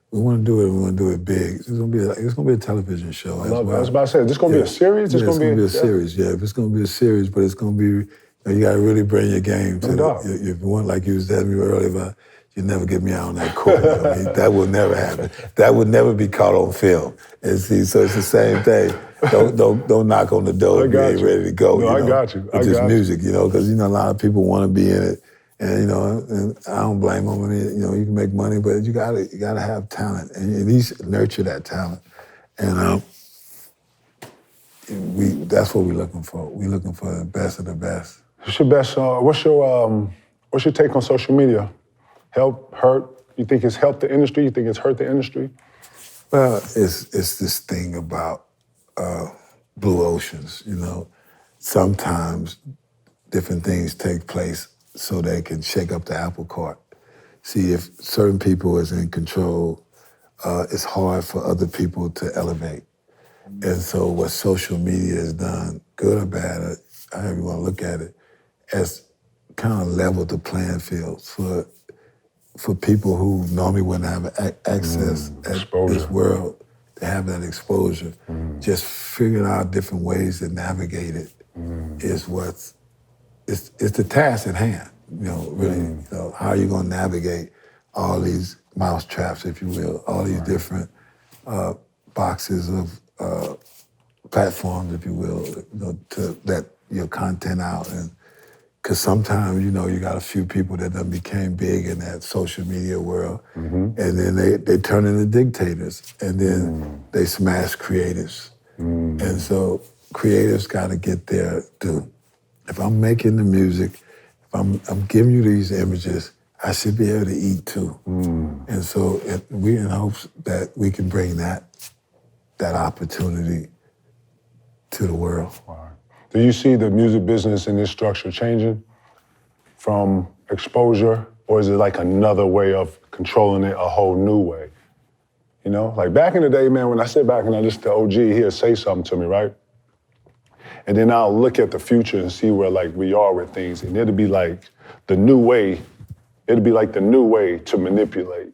We want to do it big. It's gonna be a television show. I was about to say, is this gonna be a series? It's gonna be a series. Yeah, it's gonna be a series, but it's gonna be. You got to really bring your game to it. If you want, like you was telling me earlier about, you never get me out on that court. That will never happen. That would never be caught on film. And see, so it's the same thing. Don't knock on the door if you ain't ready to go. No, I got you. With this music, because a lot of people want to be in it. And and I don't blame them. I mean, you can make money, but you gotta have talent, and at least nurture that talent. And that's what we're looking for. We're looking for the best of the best. What's your take on social media? Help, hurt? You think it's helped the industry? You think it's hurt the industry? Well, it's this thing about blue oceans. Sometimes different things take place so they can shake up the apple cart. See, if certain people is in control, it's hard for other people to elevate. And so what social media has done, good or bad, however you want to look at it, has kind of leveled the playing field for for people who normally wouldn't have access at this world to have that exposure, just figuring out different ways to navigate it is it's the task at hand. You know, really, you know, how are you going to navigate all these mouse traps, if you will, all these different boxes of platforms, if you will, you know, to let your content out. And because sometimes, you know, you got a few people that done became big in that social media world, and then they turn into dictators, and then they smash creatives. And so creatives got to get their due. If I'm making the music, if I'm giving you these images, I should be able to eat too. And so we in hopes that we can bring that opportunity to the world. Wow. Do you see the music business and this structure changing from exposure, or is it like another way of controlling it, a whole new way? You know, like back in the day, man, when I sit back and I listen to OG, he'll say something to me, right? And then I'll look at the future and see where like we are with things, and it'll be like the new way, it'll be like the new way to manipulate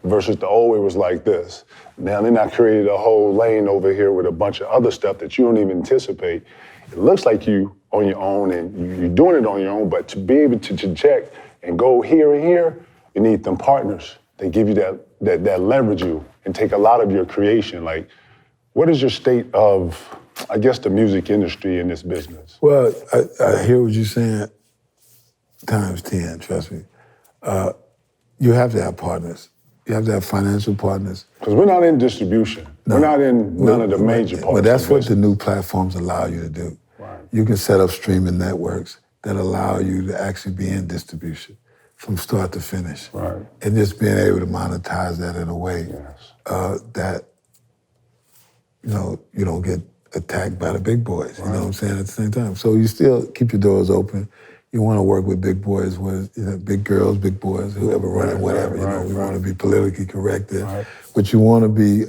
versus the old way was like this. Now then I created a whole lane over here with a bunch of other stuff that you don't even anticipate. It looks like you on your own and you're doing it on your own, but to be able to check and go here and here, you need them partners. They give you that leverage you and take a lot of your creation. Like, what is your state of, I guess, the music industry in this business? Well, I hear what you're saying times 10, trust me. You have to have partners. You have to have financial partners. Because we're not in distribution. No. We're not in none of the major parts. But that's what the new platforms allow you to do. Right. You can set up streaming networks that allow you to actually be in distribution from start to finish. Right. And just being able to monetize that in a way that, you know, you don't get attacked by the big boys, you know what I'm saying, at the same time. So you still keep your doors open. You want to work with big boys, with, you know, big girls, big boys, whoever running, whatever. You know, we want to be politically correct there, but you want to be.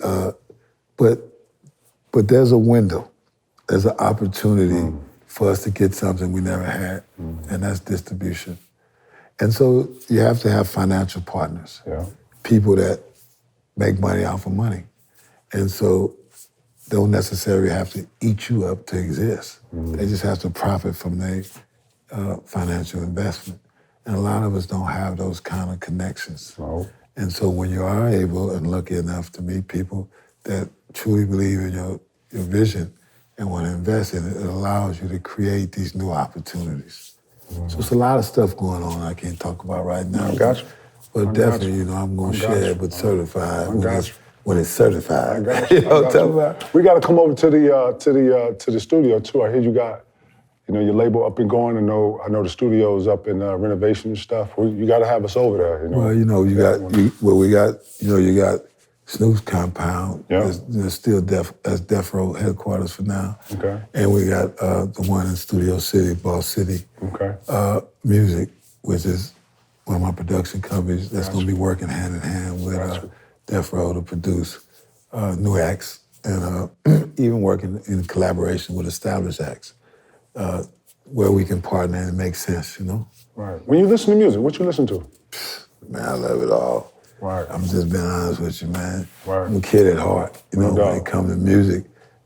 But there's a window, there's an opportunity for us to get something we never had, and that's distribution. And so you have to have financial partners, people that make money off of money, and so don't necessarily have to eat you up to exist. They just have to profit from their financial investment. And a lot of us don't have those kind of connections. And so when you are able and lucky enough to meet people that truly believe in your vision and want to invest in it, it allows you to create these new opportunities. So it's a lot of stuff going on I can't talk about right now. I got you. But definitely, you know, I'm going to share it with certified when it's certified. I got you. You know what I'm talking about? We got to come over to the studio too. I hear you got, you know, your label up and going. I know the studio's up in renovation and stuff. You got to have us over there. You know? Well, you know, you got Snoop's compound. There's still that's Death Row headquarters for now. Okay. And we got the one in Studio City, Boss City. Okay. Music, which is one of my production companies that's going to be working hand in hand with Death Row to produce new acts and even working in collaboration with established acts. Where we can partner and it makes sense, you know? Right. When you listen to music, what you listen to? Man, I love it all. Right. I'm just being honest with you, man. Right. I'm a kid at heart. You know, when it comes to music,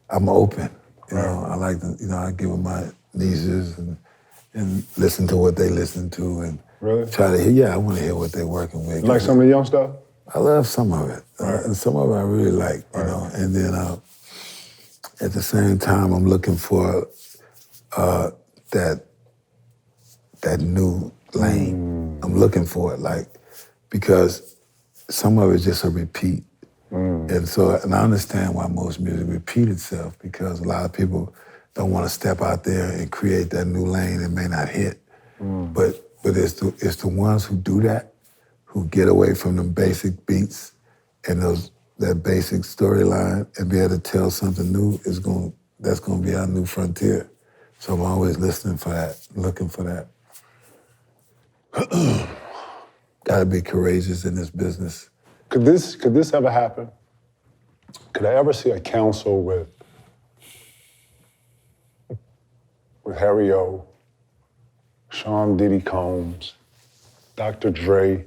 I'm open. You know, I like to, you know, I give them my nieces and listen to what they listen to and try to hear, I want to hear what they're working with. You like some of the young stuff? I love some of it. And some of it I really like, you know. And then at the same time, I'm looking for that new lane. I'm looking for it, like, because some of it's just a repeat. And so, and I understand why most music repeat itself, because a lot of people don't want to step out there and create that new lane that may not hit. But it's the ones who do that, who get away from them basic beats and that basic storyline and be able to tell something new that's gonna be our new frontier. So I'm always listening for that, looking for that. Gotta be courageous in this business. Could this ever happen? Could I ever see a council with Harry O, Sean Diddy Combs, Dr. Dre,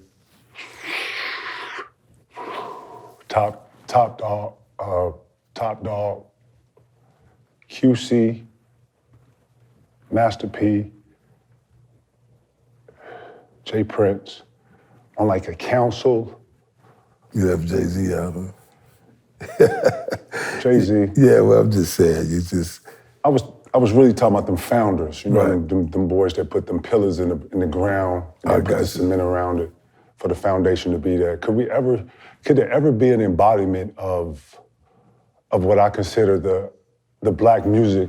Top Dog, QC, Master P, J Prince, on like a council. You left Jay-Z out, huh? Jay-Z. Yeah, well, I'm just saying, I was really talking about them founders, you know, right. them boys that put them pillars in the ground and they put the cement around it for the foundation to be there. Could there ever be an embodiment of what I consider the black music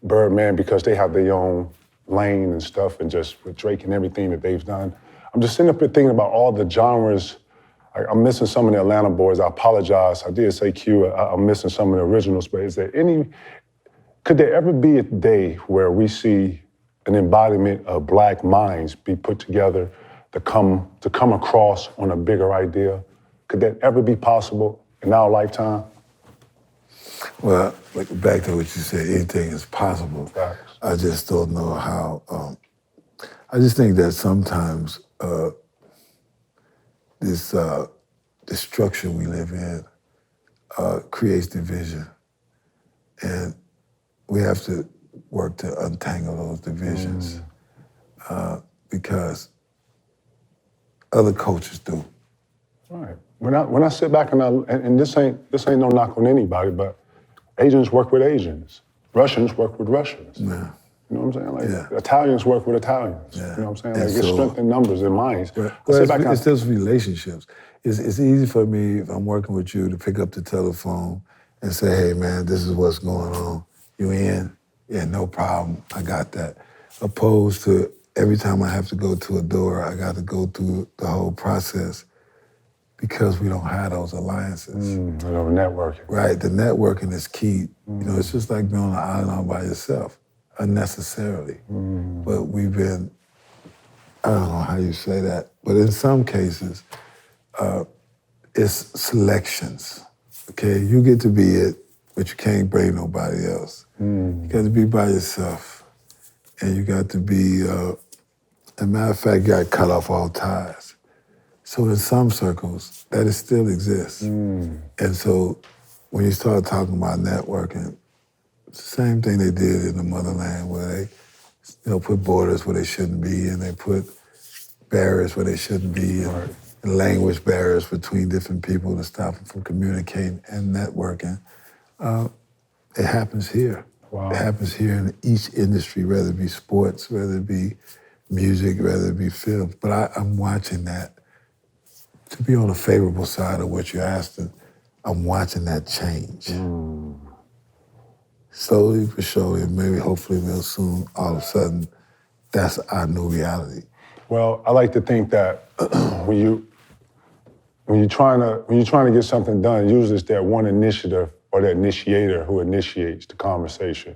Birdman, because they have their own lane and stuff, and just with Drake and everything that they've done? I'm just sitting up here thinking about all the genres. I'm missing some of the Atlanta boys. I apologize. I did say Q. I'm missing some of the originals, but could there ever be a day where we see an embodiment of black minds be put together to come across on a bigger idea? Could that ever be possible in our lifetime? Well, back to what you said, anything is possible. Facts. I just don't know how. I just think that sometimes this structure we live in creates division. And we have to work to untangle those divisions because other cultures do. Right. When I sit back and this ain't no knock on anybody, but Asians work with Asians, Russians work with Russians. Yeah. You know what I'm saying? Like Italians work with Italians. Yeah. You know what I'm saying? And Like it's strength in numbers and minds. It's those relationships. It's easy for me if I'm working with you to pick up the telephone and say, hey man, this is what's going on. You in? Yeah, no problem. I got that. Opposed to every time I have to go to a door, I got to go through the whole process because we don't have those alliances. Networking. Right, the networking is key. You know, it's just like being on an island all by yourself, unnecessarily. But we've been, I don't know how you say that, but in some cases, it's selections. Okay, you get to be it, but you can't bring nobody else. You got to be by yourself. And you got to be, as a matter of fact, you got to cut off all ties. So in some circles, that still exists. And so when you start talking about networking, it's the same thing they did in the motherland where they put borders where they shouldn't be and they put barriers where they shouldn't be and language barriers between different people to stop them from communicating and networking. It happens here. Wow. It happens here in each industry, whether it be sports, whether it be music, whether it be film. But I'm watching that. To be on the favorable side of what you're asking, I'm watching that change. Slowly but surely, maybe hopefully real soon, all of a sudden, that's our new reality. Well, I like to think that when you're trying to get something done, usually it's that one initiative or that initiator who initiates the conversation.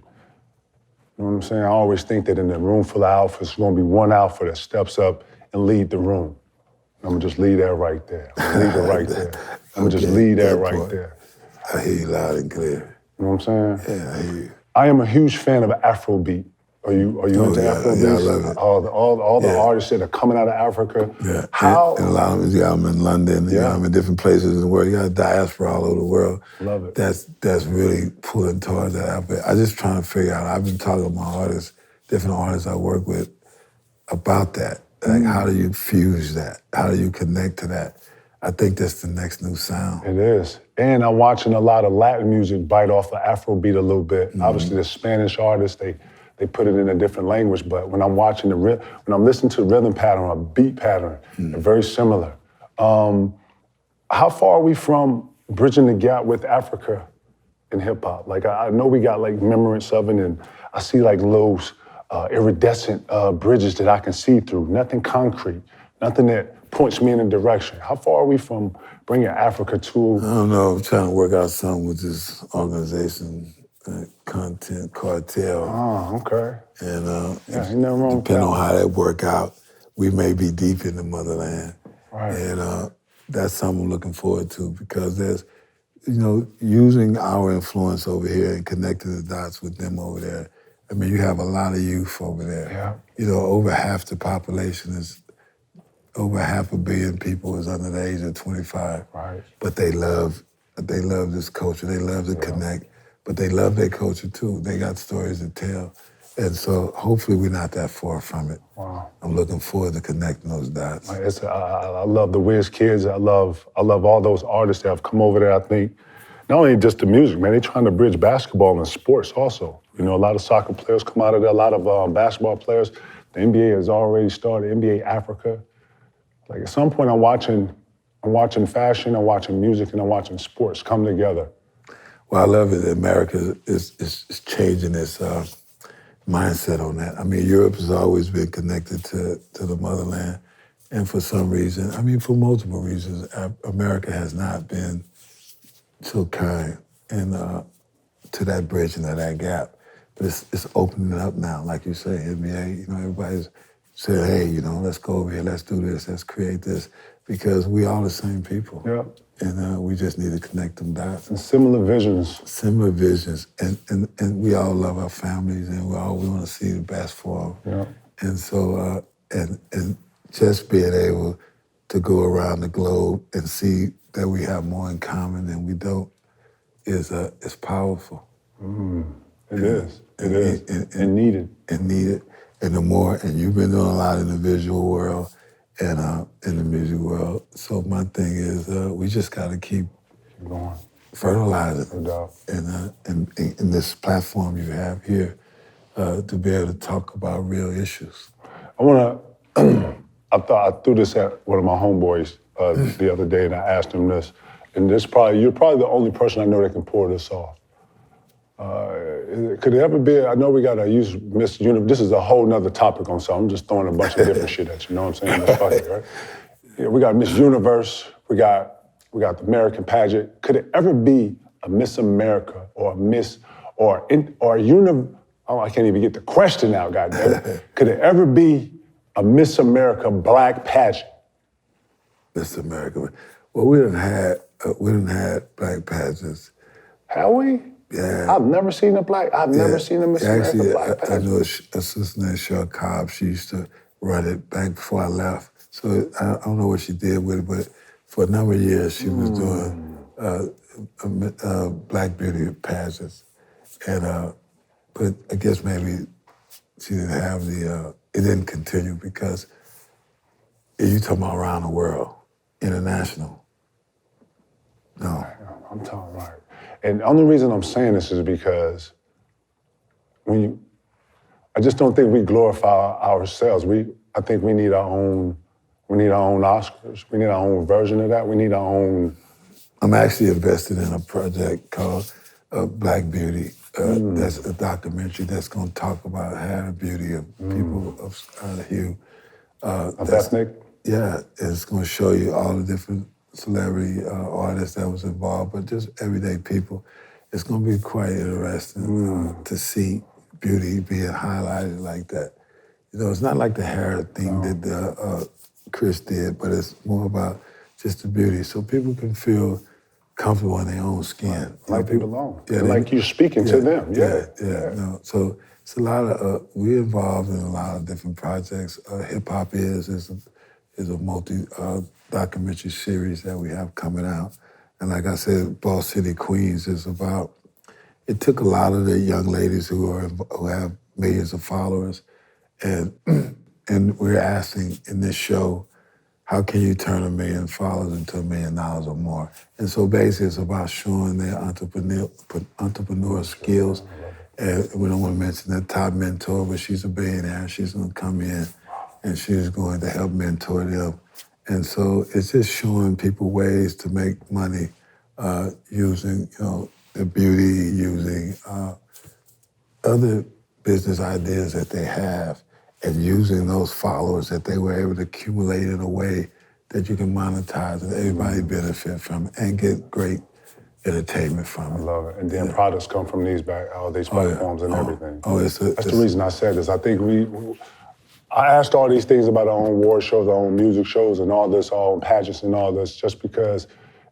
You know what I'm saying? I always think that in a room full of alphas, there's going to be one alpha that steps up and lead the room. I'm gonna just leave that right there. I'm gonna leave it right there. I'm gonna just leave that right there. I hear you loud and clear. You know what I'm saying? Yeah, I hear you. I am a huge fan of Afrobeat. Are you into Afrobeat? Yeah, I love it. All the artists that are coming out of Africa. Yeah. How? And a lot of them, you got them in London, you got them in different places in the world. You got a diaspora all over the world. Love it. That's really pulling towards that outfit. I'm just trying to figure out, I've been talking to my artists, different artists I work with, about that. Like, how do you fuse that? How do you connect to that? I think that's the next new sound. It is. And I'm watching a lot of Latin music bite off of Afrobeat a little bit. Obviously, the Spanish artists, they put it in a different language, but when I'm watching when I'm listening to the rhythm pattern or beat pattern, they're very similar. How far are we from bridging the gap with Africa in hip hop? Like, I know we got like remembrance of it, and I see like those iridescent bridges that I can see through. Nothing concrete, nothing that points me in a direction. How far are we from bringing Africa to? I don't know. I'm trying to work out something with this organization, Content Cartel. Oh, okay. And ain't nothing wrong with depending that. on how that work out, we may be deep in the motherland. Right. And that's something I'm looking forward to because there's, using our influence over here and connecting the dots with them over there. I mean, you have a lot of youth over there. Yeah. Over half the population is over 500 million people is under the age of 25. Right. But they love this culture. They love to connect, but they love their culture too. They got stories to tell. And so hopefully we're not that far from it. Wow. I'm looking forward to connecting those dots. I love the Wiz Kids. I love all those artists that have come over there. I think not only just the music, man, they're trying to bridge basketball and sports also. You know, a lot of soccer players come out of there, a lot of basketball players. The NBA has already started, NBA Africa. Like at some point I'm watching fashion, I'm watching music, and I'm watching sports come together. Well, I love it that America is changing its mindset on that. I mean, Europe has always been connected to the motherland. And for some reason, I mean, for multiple reasons, America has not been so kind and to that bridge and to that gap. But it's opening up now, like you say, NBA, you know, everybody's saying, hey, you know, let's go over here, let's do this, let's create this, because we all the same people. Yeah. And we just need to connect them dots. And similar visions. Similar visions, and we all love our families, and we want to see the best for them. Yeah. And so, and just being able to go around the globe and see that we have more in common than we don't is powerful. It is. It is. And needed. And needed. And the more, and you've been doing a lot in the visual world and in the music world. So my thing is, we just got to keep going, fertilizing. No doubt. And in this platform you have here, to be able to talk about real issues. I want to. I threw this at one of my homeboys the other day, and I asked him this. And you're probably the only person I know that can pull this off. Could it ever be? I know we gotta use Miss Universe. This is a whole nother topic on something. I'm just throwing a bunch of different shit at you. Know what I'm saying? That's funny, right? Yeah, we got Miss Universe. We got the American pageant. Could it ever be a Miss America or a Miss or a Universe? Oh, I can't even get the question out, goddamn. Could it ever be a Miss America black pageant? Miss America. Well, we done had black pageants. Have we? Yeah. I've never seen a Miss America black pageant. I know a sister named SHO. She used to run it back before I left. So I don't know what she did with it, but for a number of years she was doing black beauty pageants. And but I guess maybe she didn't have it didn't continue because you talking about around the world, international. No. I'm talking right. And the only reason I'm saying this is because I just don't think we glorify ourselves. I think we need our own Oscars. We need our own version of that. We need our own. I'm actually invested in a project called Black Beauty. That's a documentary that's going to talk about hair and beauty of people of hue. Of ethnic? Yeah, it's going to show you all the different celebrity artists that was involved, but just everyday people. It's going to be quite interesting to see beauty being highlighted like that. You know, it's not like the hair thing that Chris did, but it's more about just the beauty, so people can feel comfortable in their own skin. Like people alone. Yeah, like you're speaking to them. Yeah. No, so it's a lot of we're involved in a lot of different projects. Hip Hop is a multi documentary series that we have coming out. And like I said, Boss City Queens is about, it took a lot of the young ladies who have millions of followers, and we're asking in this show, how can you turn 1 million followers into $1 million or more? And so basically it's about showing their entrepreneur skills. And we don't want to mention that top mentor, but she's a billionaire. She's going to come in and she's going to help mentor them. And so it's just showing people ways to make money using, their beauty, using other business ideas that they have, and using those followers that they were able to accumulate in a way that you can monetize and everybody benefit from it and get great entertainment from it. I love it. And then products come from all these platforms and everything. That's the reason I said this. I think I asked all these things about our own award shows, our own music shows, and all this, our own pageants and all this, just because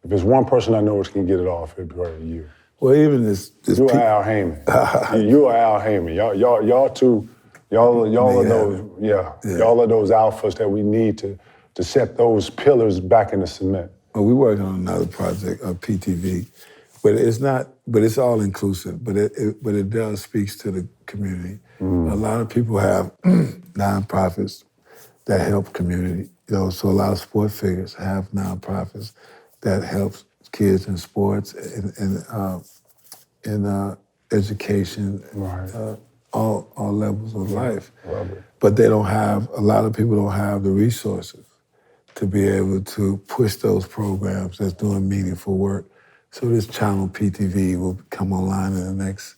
if there's one person I know who can get it off, it'd be right you. Well, even this you are Al Heyman. You are Al Heyman. Y'all two, y'all are those, y'all are those alphas that we need to to set those pillars back in the cement? Well, we're working on another project, PTV, but it's not. But it's all inclusive. But it does speaks to the community. A lot of people have nonprofits that help community. You know, so a lot of sport figures have nonprofits that help kids in sports and education, all levels of life. Love it. But they don't have. A lot of people don't have the resources to be able to push those programs that's doing meaningful work. So this channel PTV will come online in the next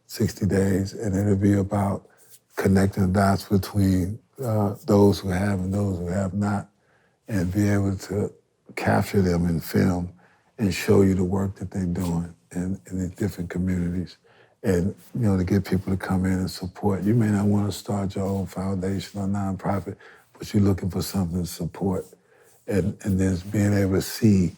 60 days, and it'll be about connecting the dots between those who have and those who have not, and be able to capture them in film and show you the work that they're doing in the different communities. And, you know, to get people to come in and support. You may not want to start your own foundation or nonprofit, but you're looking for something to support. And then being able to see,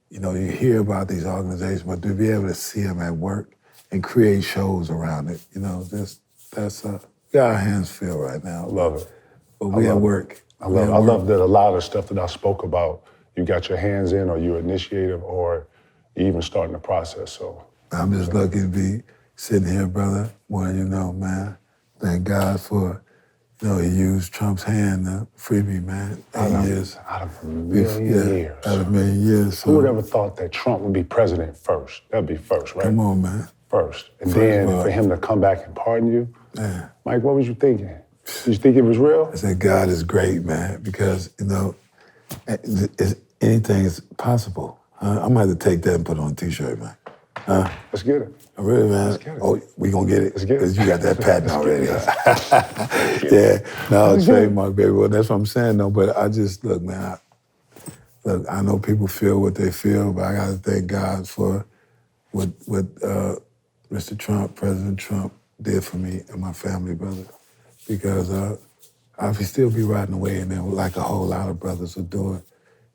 you know, you hear about these organizations, but to be able to see them at work and create shows around it, you know, that's we got our hands filled right now. Love it. But we at work. I love that a lot of stuff that I spoke about, you got your hands in, or you're initiative, or you even starting the process. So I'm just lucky to be sitting here, brother. Well, you know, man, thank God for, you know, he used Trump's hand to free me, man. 8 years. Out of a million years. Out of a million years. So. Who would ever thought that Trump would be president first? That'd be first, right? Come on, man. First. And then for him to come back and pardon you, man. Mike, what was you thinking? Did you think it was real? I said, God is great, man, because, you know, anything is possible. I might have to take that and put it on a T-shirt, man. Let's get it. Really, man? Let's get it. Oh, we gonna get it? Let's get it. Because you got that patent already. Yeah, no, trademark, baby. Well, that's what I'm saying, though. But I just, look, man, I know people feel what they feel, but I got to thank God for what Mr. Trump, President Trump, did for me and my family, brother. Because I would still be riding away in there like a whole lot of brothers are doing,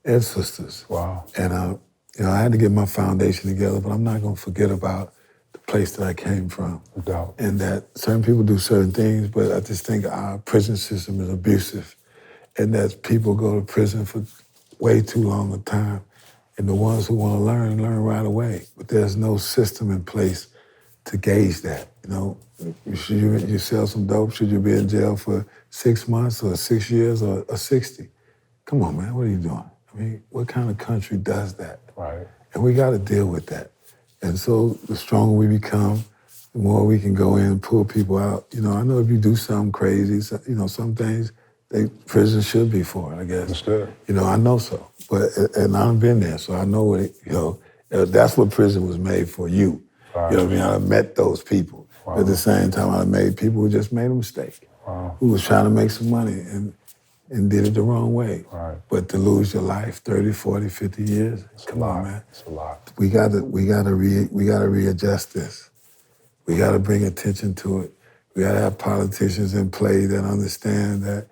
and sisters. Wow. And, you know, I had to get my foundation together, but I'm not going to forget about the place that I came from. No doubt. And that certain people do certain things, but I just think our prison system is abusive. And that people go to prison for way too long a time. And the ones who want to learn right away. But there's no system in place to gauge that, you know. You sell some dope, should you be in jail for 6 months or 6 years or 60? Come on, man, what are you doing? I mean, what kind of country does that? Right. And we got to deal with that. And so the stronger we become, the more we can go in and pull people out. You know, I know if you do something crazy, you know, some things, prison should be for it, I guess. Understood. You know, I know so. But, and I've been there, so I know what it, you know, that's what prison was made for, you. Right. You know what I mean? I've met those people. Wow. At the same time, I've met people who just made a mistake. Wow. Who was trying to make some money and did it the wrong way. Right. But to lose your life 30, 40, 50 years, come on, man. It's a lot. We gotta readjust this. We gotta bring attention to it. We gotta have politicians in play that understand that,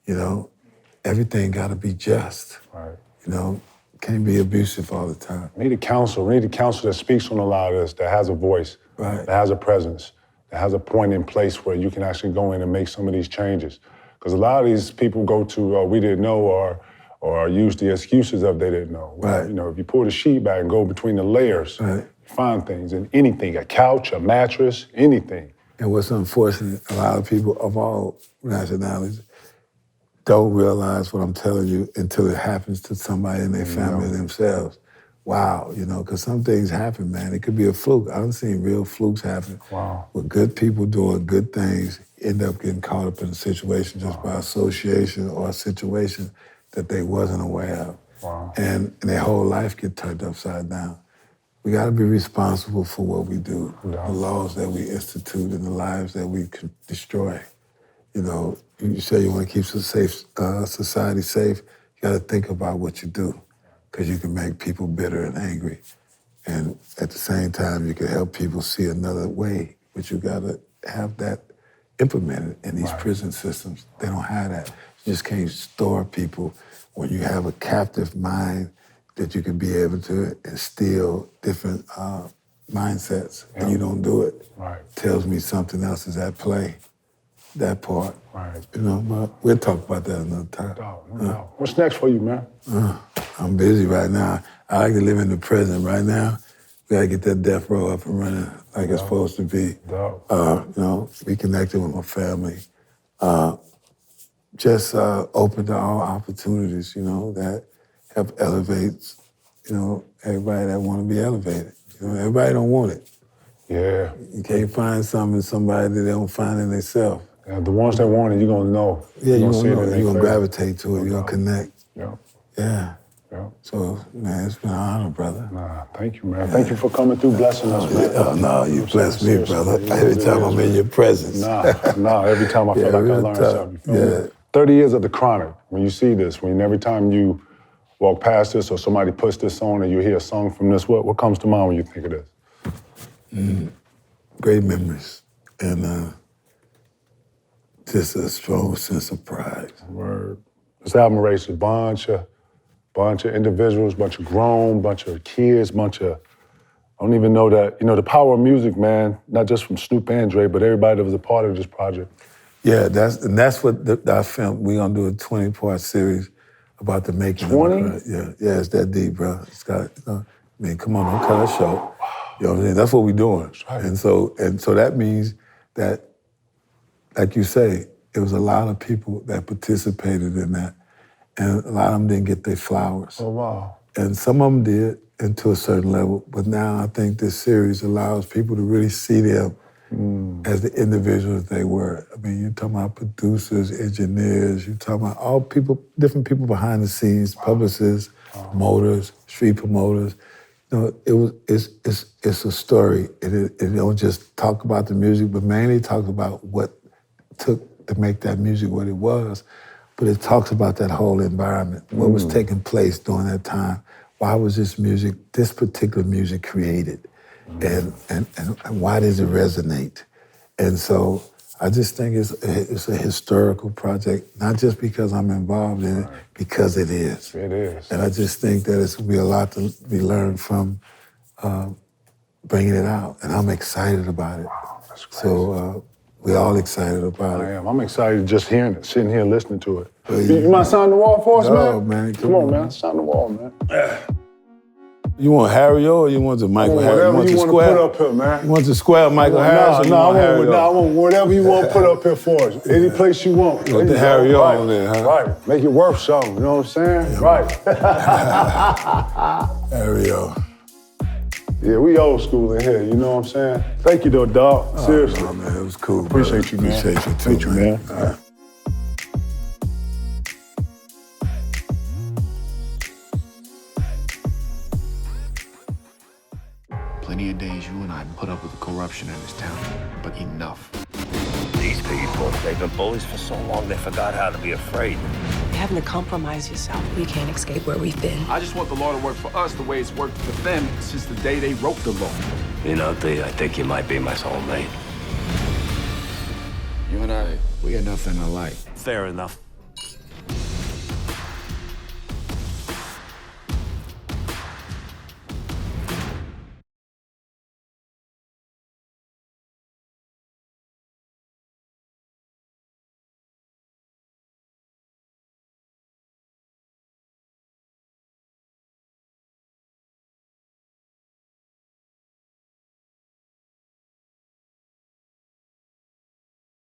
you know, everything gotta be just. Right. You know, can't be abusive all the time. We need a council. We need a council that speaks on a lot of this, that has a voice, right. that has a presence, that has a point in place where you can actually go in and make some of these changes. Because a lot of these people go to we didn't know or use the excuses of they didn't know. Right. You know, if you pull the sheet back and go between the layers, right. you find things in anything, a couch, a mattress, anything. And what's unfortunate, a lot of people of all nationalities don't realize what I'm telling you until it happens to somebody in their family themselves. Wow, you know, because some things happen, man. It could be a fluke. I done seen real flukes happen. Wow. With good people doing good things, end up getting caught up in a situation just by association or a situation that they wasn't aware of. Wow. And their whole life get turned upside down. We got to be responsible for what we do, the laws that we institute and the lives that we can destroy. You know, you say you want to keep society safe, you got to think about what you do, because you can make people bitter and angry. And at the same time, you can help people see another way, but you got to have that implemented in these prison systems. They don't have that. You just can't store people when you have a captive mind that you can be able to instill different mindsets, and you don't do it. Right. Tells me something else is at play. that part. Right. You know, but we'll talk about that another time. No doubt. What's next for you, man? I'm busy right now. I like to live in the present right now. We gotta get that death row up and running like it's supposed to be. You know, be connected with my family. Just open to all opportunities, you know, that help elevate, you know, everybody that want to be elevated. You know, everybody don't want it. Yeah. You can't find something in somebody that they don't find in themselves. Yeah, the ones that want it, you're gonna know. Yeah, you're gonna see know. it in You're gonna their face. gravitate to it. You're gonna connect. Yeah. Yeah. Yeah. So, man, it's been an honor, brother. Nah, thank you, man. Thank you for coming through, blessing us, man. Oh, no, you bless me, brother. Every time I'm in your presence. Nah, every time I feel like I learn something. You feel me? 30 years of the chronic. When you see this, when every time you walk past this or somebody puts this on and you hear a song from this, what comes to mind when you think of this? Great memories. And just a strong sense of pride. Word. This album raised a bunch of individuals, bunch of grown, bunch of kids, I don't even know that, you know, the power of music, man, not just from Snoop and Dre, but everybody that was a part of this project. Yeah, that's what our film, we're gonna do a 20-part series about the making 20? of it. Yeah, it's that deep, bro. It's got, you know, I mean, come on, don't cut us short. You know what I'm saying? That's what we're doing. Right. And so that means that, like you say, it was a lot of people that participated in that. And a lot of them didn't get their flowers. Oh, wow. And some of them did, and to a certain level. But now I think this series allows people to really see them as the individuals they were. I mean, you're talking about producers, engineers, you're talking about all people, different people behind the scenes, publicists, promoters, street promoters. You know, it's a story. It don't just talk about the music, but mainly talks about what it took to make that music what it was. But it talks about that whole environment, what was taking place during that time. Why was this particular music created? And why does it resonate? And so I just think it's a historical project, not just because I'm involved in it, because it is. It is. And I just think that it's gonna be a lot to be learned from bringing it out. And I'm excited about it. Wow, that's crazy. So we're all excited about it. I am. I'm excited just hearing it, sitting here listening to it. You mind signing the wall for us, No, man? man, Come on, man. Sign the wall, man. You want Harry or you want the Michael Harris? Whatever you want to put up here, man. You want the square Michael Harris? I want whatever you want to put up here for us. Any place you want. You want the Harry on there, huh? Right. Make it worth something, you know what I'm saying? Yeah. Right. Harry. Yeah, we old school in here, you know what I'm saying? Thank you though, dog. Seriously. No, man, it was cool. Appreciate you, man. Appreciate you too, Appreciate you, man. All right. Plenty of days you and I put up with the corruption in this town, but enough. These people, they've been bullies for so long, they forgot how to be afraid. You're having to compromise yourself. We can't escape where we've been. I just want the law to work for us the way it's worked for them since the day they wrote the law. You know, D, I think you might be my soulmate. You and I, we got nothing alike. Fair enough.